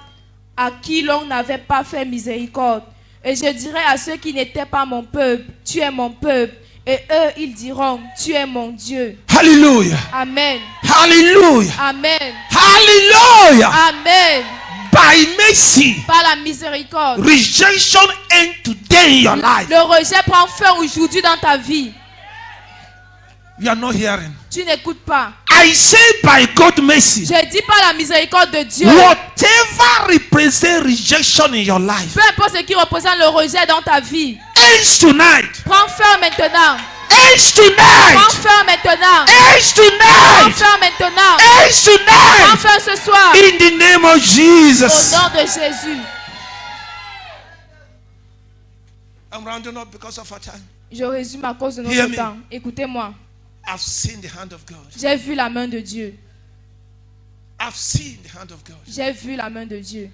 à qui l'on n'avait pas fait miséricorde. Et je dirai à ceux qui n'étaient pas mon peuple, tu es mon peuple. Et eux, ils diront, tu es mon Dieu. Hallelujah. Amen. Hallelujah. Amen. Hallelujah. Amen. By mercy, Par la miséricorde. rejection end today in your life. Le rejet prend fin aujourd'hui dans ta vie. You are not hearing. Tu n'écoutes pas. I say by God's mercy, Je dis par la miséricorde de Dieu. whatever represents rejection in your life Peu importe ce qui représente le rejet dans ta vie. ends tonight. Prends fin maintenant. Ends Prends tonight. fin maintenant. Ends Prends tonight. fin maintenant. Ends Prends tonight. fin ce soir. In the name of Au Jesus. nom de Jésus. I'm rounding up because of our time. Je résume à cause de Hear notre me. temps. Écoutez-moi. I've seen the hand of God. J'ai vu la main de Dieu. I've seen the hand of God. J'ai vu la main de Dieu.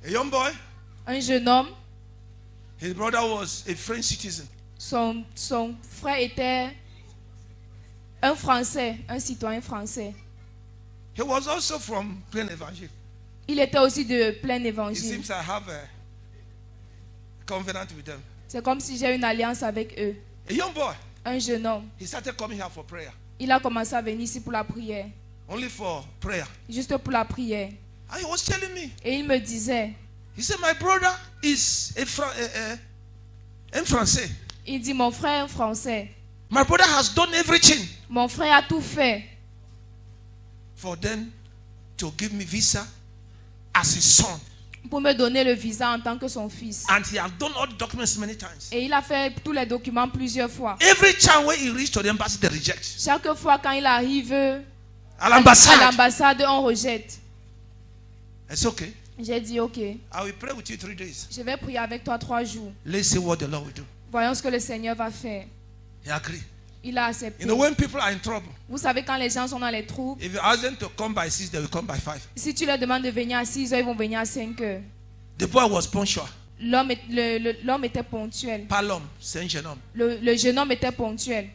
A young boy, Un jeune homme, his brother was a French citizen. son frère était un Français, un citoyen français. He was also from Plain Evangel. Il était aussi de plein It évangile. seems I have a covenant with them. C'est comme si j'ai une alliance avec eux. A young boy, Un jeune homme. he started coming here for prayer. Il a commencé à venir ici pour la prière. Only for prayer. Juste pour la prière. And he was telling me, Et il me disait, he said, my brother is un Français. il dit, mon frère français, My brother has done everything mon frère a tout fait for them to give me visa as his son. pour me donner le visa en tant que son fils. And he has done all the documents many times. Et il a fait tous les documents plusieurs fois. Every time when he reached to the embassy, they reject. Chaque fois quand il arrive À à l'ambassade. l'ambassade, on rejette. It's okay. J'ai dit, ok, I will pray with you 3 days. je vais prier avec toi 3 jours. Let's see what the Lord will do. Voyons ce que le Seigneur va faire. He agreed. Il a accepté. You know, when people are in trouble, Vous savez, quand les gens sont dans les trous, if you ask them to come by 6, they will come by 5. si tu leur demandes de venir à 6 heures, ils vont venir à 5 heures. The boy was punctual. L'homme était ponctuel. Pas l'homme, c'est un jeune homme. Le jeune homme était ponctuel.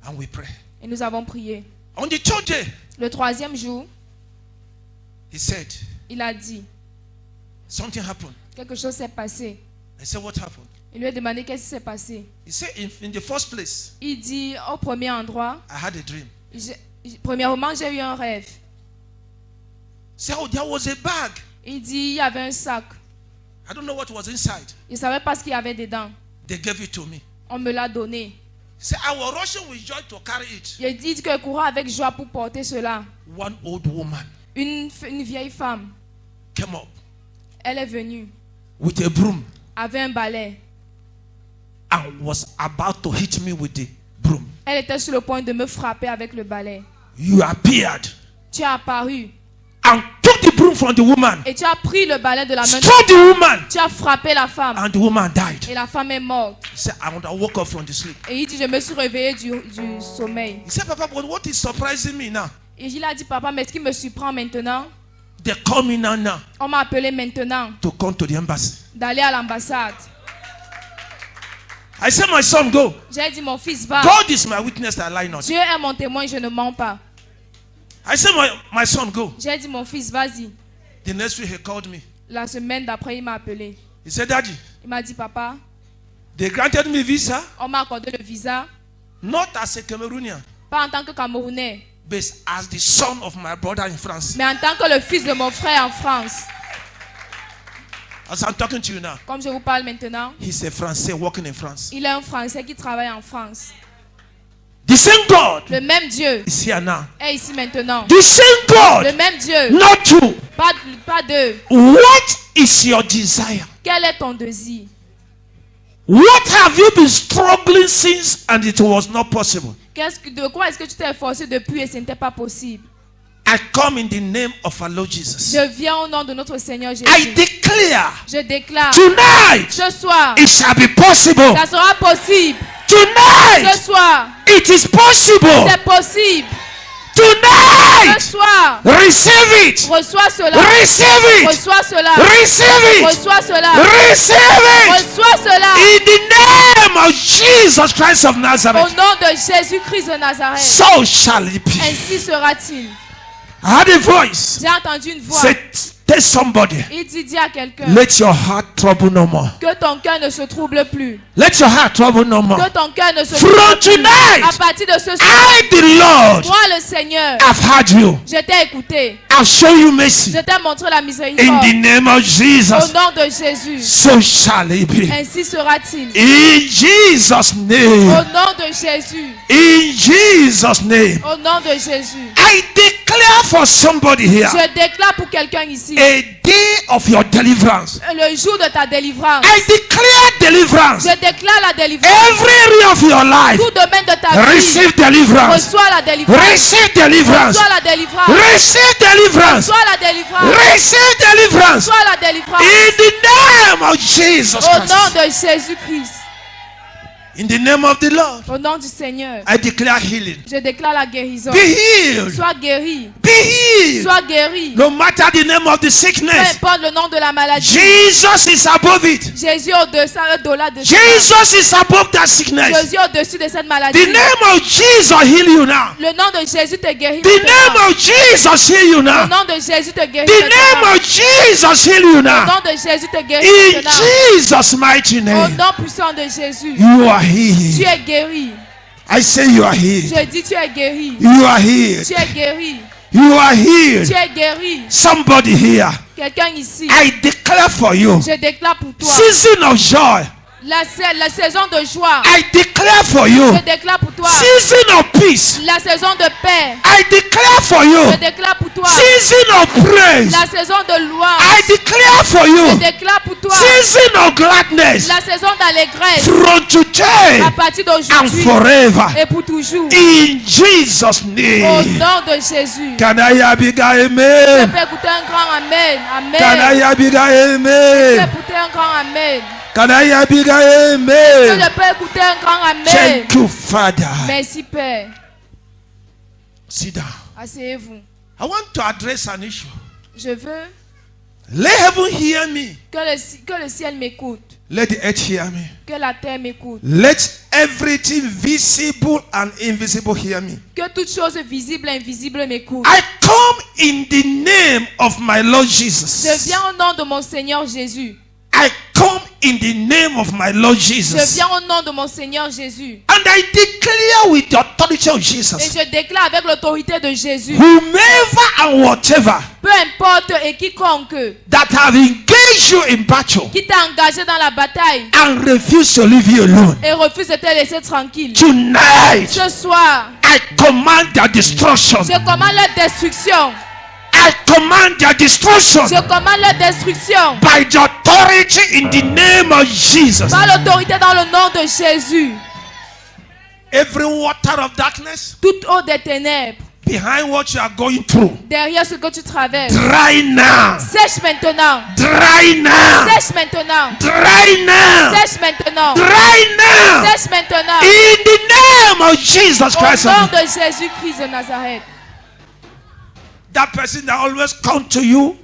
And we pray. Et nous avons prié. On the 3rd day, Le 3e jour, he said, il a dit, something happened. quelque chose s'est passé. I said, what happened? Il lui a demandé qu'est-ce qui s'est passé. He said, in the first place, Il dit, au premier endroit, I had a dream. premièrement, j'ai eu un rêve. Say, oh, there was a bag. Il dit, il y avait un sac. I don't know what was inside. Il ne savait pas ce qu'il y avait dedans. They gave it to me. On me l'a donné. Say, I was rushing with joy to carry it. Il dit que courant avec joie pour porter cela. One old woman Une vieille femme, came up elle est venue, with a broom avait un balai. and was about to hit me with the broom. Elle était sur le point de me frapper avec le balai. You appeared Tu as apparu and took the broom from the woman, et tu as pris le balai de la main. struck the woman, Tu as frappé la femme and the woman died. et la femme est morte. He said, I woke up from the sleep. Et il dit, je me suis réveillé du sommeil. He said, Papa, but what is surprising me now? Et il a dit, papa, mais ce qui me surprend maintenant, They call me now on m'a appelé maintenant to come to the embassy. d'aller à l'ambassade. I said, my son, go. J'ai dit, mon fils, va. God is my witness that I lie not. Dieu est mon témoin, je ne mens pas. I said, my son, go. J'ai dit, mon fils, vas-y. The next week he called me. La semaine d'après, il m'a appelé. He said, Daddy, Il m'a dit, papa, they granted me visa, on m'a accordé le visa, not as a Cameroonian, pas en tant que Camerounais, but as the son of my brother in France. mais en tant que le fils de mon frère en France. As I'm talking to you now, Comme je vous parle maintenant, he's a Français working in France. il est un Français qui travaille en France. The same God Le même Dieu is here now. est ici maintenant. The same Le God, même Dieu, not you. pas deux. What is your desire? Quel est ton désir? What have you been struggling since and it was not possible? De quoi est-ce que tu t'es efforcé depuis et ce n'était pas possible? I come in the name of our Lord Jesus. Je viens au nom de notre Seigneur Jésus. I declare Je déclare, tonight ce soir, it shall be possible. ça sera possible. Tonight Ce soir, it is possible. c'est possible. Tonight Ce soir, receive it. reçois cela. Receive it. Reçois cela. Receive it. Reçois cela. Receive it. Reçois cela. In the name of Jesus Christ of Au Nazareth. nom de Jésus-Christ de Nazareth. So shall it be. Ainsi sera-t-il. I had a voice. J'ai entendu une voix. Say, tell somebody. Il dit, dis à quelqu'un Let your heart trouble no more. que ton cœur ne se trouble plus. Let your heart trouble no more. Que ton cœur ne se From trouble plus. tonight, À partir de ce soir, I, the Lord, moi le Seigneur, have heard you. je t'ai écouté. I've shown you mercy. Je t'ai montré la In miséricorde. the name of Au Jesus. nom de Jésus. So shall it be. Ainsi sera-t-il. In Jesus' Au name. nom de Jésus. In Jesus' name. Au nom de Jésus. I declare for somebody here Je déclare pour quelqu'un ici, a day of your deliverance. le jour de ta délivrance. I declare deliverance. Je déclare la délivrance. Every area of your life. Tout domaine de ta vie. Receive deliverance. Reçois la délivrance. Receive deliverance. Reçois la délivrance. Receive deliverance. Reçois la délivrance. Receive deliverance. Reçois la délivrance. In the name of Jesus Au nom Christ. de Jésus-Christ. In the name of the Lord, Au nom du Seigneur, I declare healing. je déclare la guérison. Be healed. Sois guéri. Be healed. Sois guéri. No matter the name of the Peu sickness, importe le nom de la maladie. Jesus is above it. Jésus est au-delà de ça. Jesus is above that sickness. Jésus est au-dessus de cette maladie. The name of Jesus heal you now. Le nom de Jésus te guérit. The name maintenant. of Jesus heal you Le now. nom de Jésus te guérit. The maintenant. name of Jesus heal you Le now. nom de Jésus te guérit. In maintenant. Jesus' mighty Au name, nom puissant de Jésus. you are Tu healed. es guéri. I say you are healed. Je dis tu es guéri. You are healed. Tu es guéri. You are healed. Tu es guéri. Somebody here, Quelqu'un ici. I declare for you, Je déclare pour toi. season of joy. La saison de joie. I declare for you, Je déclare pour toi. season of peace. La saison de paix. I declare for you, Je déclare pour toi. season of praise. La saison de louange. I declare for Je you, déclare pour toi. season of gladness. La saison d'allégresse. From today À partir and d'aujourd'hui. forever. Et pour toujours. In Jesus' Au name. nom de Jésus. Can I have a Je amen? peux écouter un grand amen. Can Amen. I have a Je peux amen? écouter un grand amen. Can I have a Je amen? peux écouter un grand amen. Thank you, Father. Merci Père. Sit down. Asseyez-vous. I want to address an issue. Je veux Let heaven hear me. que le ciel m'écoute. Let the earth hear me. Que la terre m'écoute. Let everything visible and invisible hear me. Que toute chose visible et invisible m'écoute. I come in the name of my Lord Je Jesus. viens au nom de mon Seigneur Jésus. I come in the name of my Lord Je Jesus. viens au nom de mon Seigneur Jésus. And I declare with the authority of Et Jesus, je déclare avec l'autorité de Jésus. whomever and whatever Peu importe et quiconque that have engaged you in battle qui t'a engagé dans la bataille and refuse to leave you alone, et refuse de te laisser tranquille. tonight Ce soir, I command their destruction. je commande leur destruction. I command their destruction Je commande leur destruction. by the authority in the name of Jesus. Par l'autorité dans le nom de Jésus. Every water of darkness Toute eau des ténèbres, behind what you are going through, derrière ce que tu traverses, dry now, sèche maintenant. dry now, Sèche maintenant. dry now, Sèche maintenant. dry now. Sèche maintenant. In the name of Jesus Au Christ. nom de Jésus-Christ de Nazareth. That person that always come to you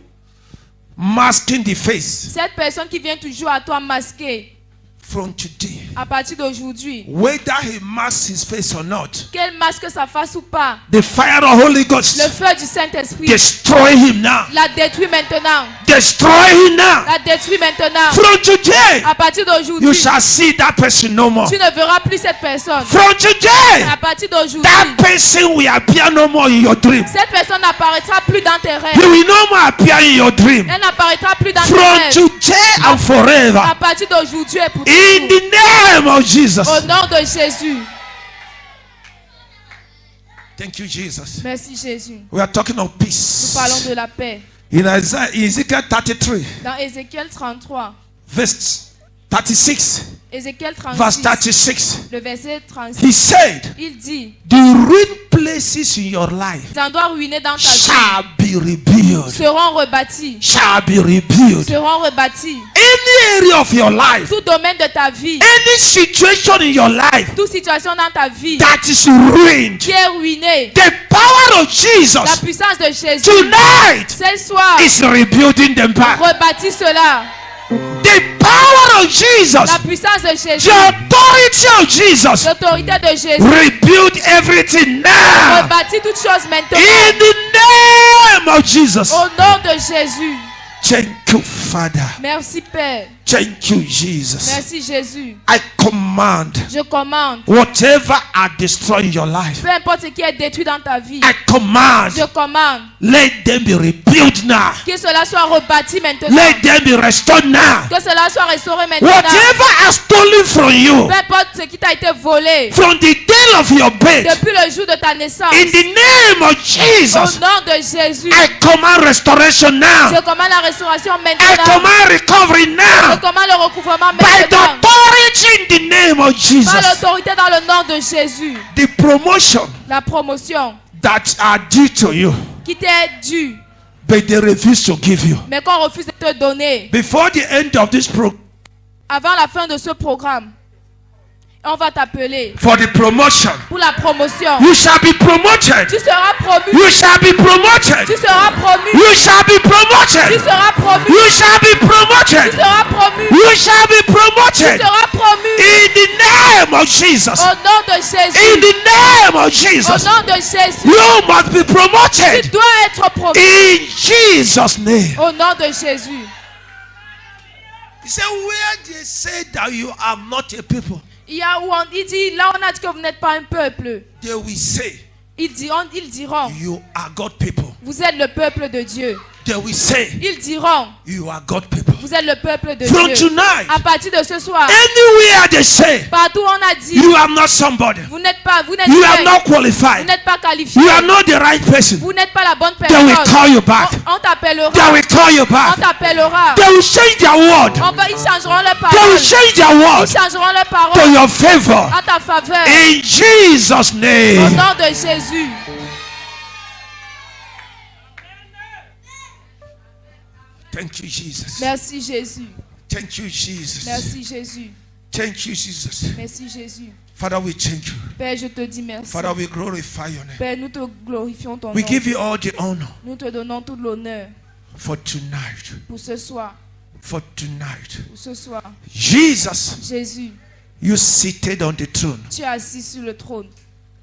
masking the face, Cette personne qui vient toujours à toi masquée, from today, à partir d'aujourd'hui, whether he masks his face or not, qu'elle masque sa face ou pas, the fire of Holy le Ghost feu du Saint-Esprit destroy him now. la détruit maintenant. Destroy him now. La détruit maintenant. From today, À partir you d'aujourd'hui, shall see that person no more. tu ne verras plus cette personne. From today, À partir d'aujourd'hui, that person will appear no more in your dream. cette personne n'apparaîtra plus dans tes He rêves. will no more appear in your dream. Elle n'apparaîtra plus dans tes From rêves. today and forever. À partir d'aujourd'hui et pour In toujours. the name of Jesus. Au nom de Jésus. Thank you, Jesus. Merci Jésus. We are talking of Nous peace. parlons de la paix. In Ezekiel 33, Dans Ézéchiel 33, verse 36, Ézéchiel verse 36, 36, le verset 36, he said, il dit, the ruined places in your life les endroits ruinés dans ta vie shall be rebuilt. seront rebâtis. Shall be rebuilt. Seront rebâtis. Any area of your life, Tout domaine de ta vie, any situation in your life toute situation dans ta vie that is ruined, qui est ruinée, the power of la Jesus puissance de Jésus, tonight ce soir, is rebuilding them back. rebâtis cela. The power of Jesus, La puissance de Jésus, the authority of Jesus, l'autorité de Jésus, rebuild everything now. rebâtis toutes choses maintenant. In the name of Jesus. Au nom de Jésus. Thank you, Father. Merci Père. Thank you, Jesus. Merci Jésus. I command Je commande, whatever are destroying your life, peu importe ce qui est détruit dans ta vie, I command, je commande let them be rebuilt now. que cela soit rebâti maintenant. Let them be restored now. Que cela soit restauré maintenant. Whatever are stolen from you Peu importe ce qui t'a été volé from the day of your birth, depuis le jour de ta naissance. in the name of Au Jesus, nom de Jésus, I command restoration now. je commande la restauration I maintenant. command recovery Je now. commande le recouvrement By the maintenant. authority in the name of Par Jesus. l'autorité dans le nom de Jésus. The promotion La promotion that are due to you, qui t'est due, but they refuse to give you. mais qu'on refuse de te donner Before the end of this program, avant la fin de ce programme, On va t'appeler for the promotion. pour la promotion. You shall be promoted. Tu seras promu. You shall be promoted. Tu seras promu. You shall be Tu promoted. seras promu. You shall be Tu promoted. seras promu. You shall be Tu promoted. seras promu. In the name of Jesus. Au nom de Jésus. In the name of Au Jesus. nom de Jésus. You must be Tu promoted. dois être promu. In Jesus' name. Au nom de Jésus. He said, where they say that you are not a people, Il dit, là on a dit que vous n'êtes pas un peuple. they will say, Ils diront, you are God people. vous êtes le peuple de Dieu. They will say, Ils diront, you are God people. vous êtes le peuple de From Dieu. tonight, À partir de ce soir, anywhere they say, partout on a dit, you are not somebody, vous n'êtes pas, vous n'êtes you are pas, not vous qualified, n'êtes pas qualifié. you are not the right person, Vous n'êtes pas la bonne they will personne. call you back. On t'appellera. They will call you On back. t'appellera. They will change their word. Ils changeront leurs They will paroles. change their Ils word changeront leurs to paroles your favor. à ta faveur. In Jesus' Au name. nom de Jésus. Thank you, Jesus. Merci Jésus. Thank you, Jesus. Merci Jésus. Thank you, Jesus. Merci Jésus. Father, we thank you. Père, je te dis merci. Father, we glorify your name. Père, nous te glorifions ton We nom. give you all the honor Nous te donnons tout l'honneur for tonight. pour ce soir. For tonight. Pour ce soir. Jesus, Jésus, you seated on the throne, tu es assis sur le trône,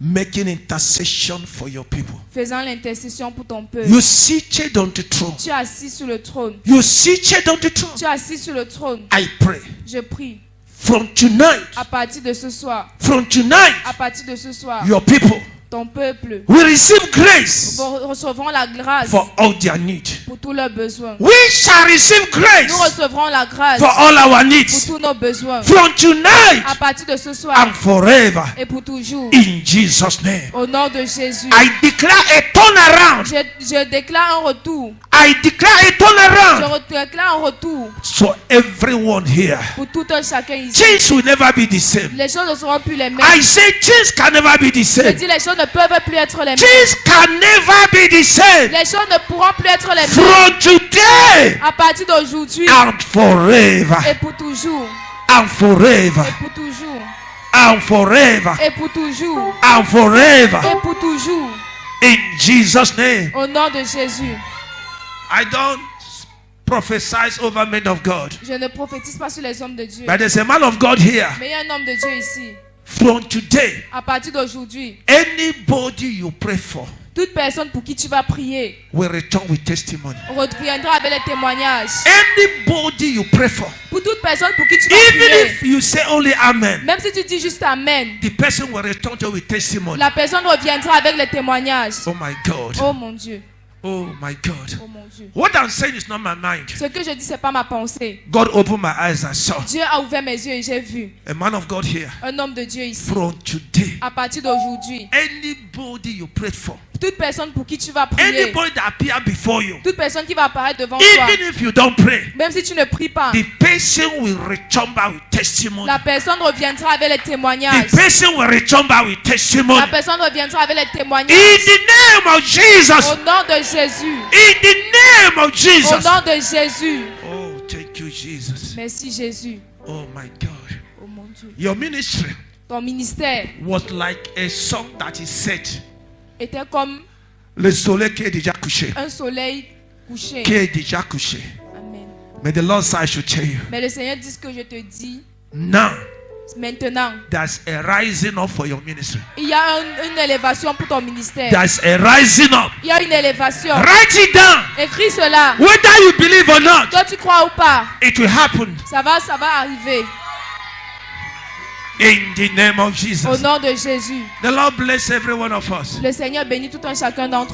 making intercession for your people. faisant l'intercession pour ton peuple. You seated on the throne. Tu es assis sur le trône. You seated on the throne. Tu es assis sur le trône. I pray Je prie, from tonight, à partir de ce soir, from tonight, à partir de ce soir, your people ton peuple will receive grace recevront la grâce for all their needs. pour tous leurs besoins. We shall receive grace Nous recevrons la grâce for all our pour needs tous nos besoins. from tonight À partir de ce soir and forever. et pour toujours. In Jesus' name. Au nom de Jésus. I declare a turnaround. Je déclare un retour. I declare a Je turnaround. déclare un retour So everyone here, pour tout un chacun ici. things will never be the same. Les choses ne seront plus les mêmes. I say things can never be the Je same. dis les choses ne peuvent plus être les mêmes. Things can never be the same. Les choses ne pourront plus être les mêmes. From today À partir d'aujourd'hui and forever. et pour toujours. And forever. Et pour toujours. And forever. Et pour toujours. And forever. Et pour toujours. In Jesus' name. Au nom de Jésus. I don't prophesy over men of God. Je ne prophétise pas sur les hommes de Dieu. But there's a man of God here. Mais il y a un homme de Dieu ici. From today, À partir d'aujourd'hui, anybody you pray for toute personne pour qui tu vas prier will return with testimony. reviendra avec les témoignages. Anybody you pray for, Pour toute personne pour qui tu vas even prier, if you say only amen, même si tu dis juste Amen, the person will return to you with testimony. la personne reviendra avec les témoignages. Oh my God. Oh mon Dieu, Oh my God. oh mon Dieu. What I'm saying is not my mind. Ce que je dis, c'est pas ma pensée. God opened my eyes and saw Dieu a ouvert mes yeux et j'ai vu a man of God here. un homme de Dieu ici. From today, À partir d'aujourd'hui, anybody you prayed for, toute personne pour qui tu vas prier, anybody that appear before you, toute personne qui va apparaître devant toi, even if you don't pray, même si tu ne pries pas, the person will return back with testimony. la personne reviendra avec les témoignages. The person will return back with testimony. La personne reviendra avec les témoignages. In the name of Jesus. Au nom de Jésus. In the name of Au Jesus. nom de Jésus. Oh, thank you, Jesus. Merci Jésus. Oh my God. Oh mon Dieu. Your ministry Ton ministère was like a song that is set. était comme Le soleil qui est déjà couché. un soleil couché. Qui est déjà couché. Amen. May the Lord say I should tell you. Mais le Seigneur dit ce que je te dis Now, maintenant. there's a rising up for your ministry. Il y a une élévation pour ton ministère. There's a rising up. Il y a une élévation. Write it down. Écris cela. Whether you believe or not, Toi tu crois ou pas, it will happen. ça va arriver. In the name of Au Jesus. nom de Jésus. The Lord bless every one of us. Le Seigneur bénit tout un chacun d'entre nous.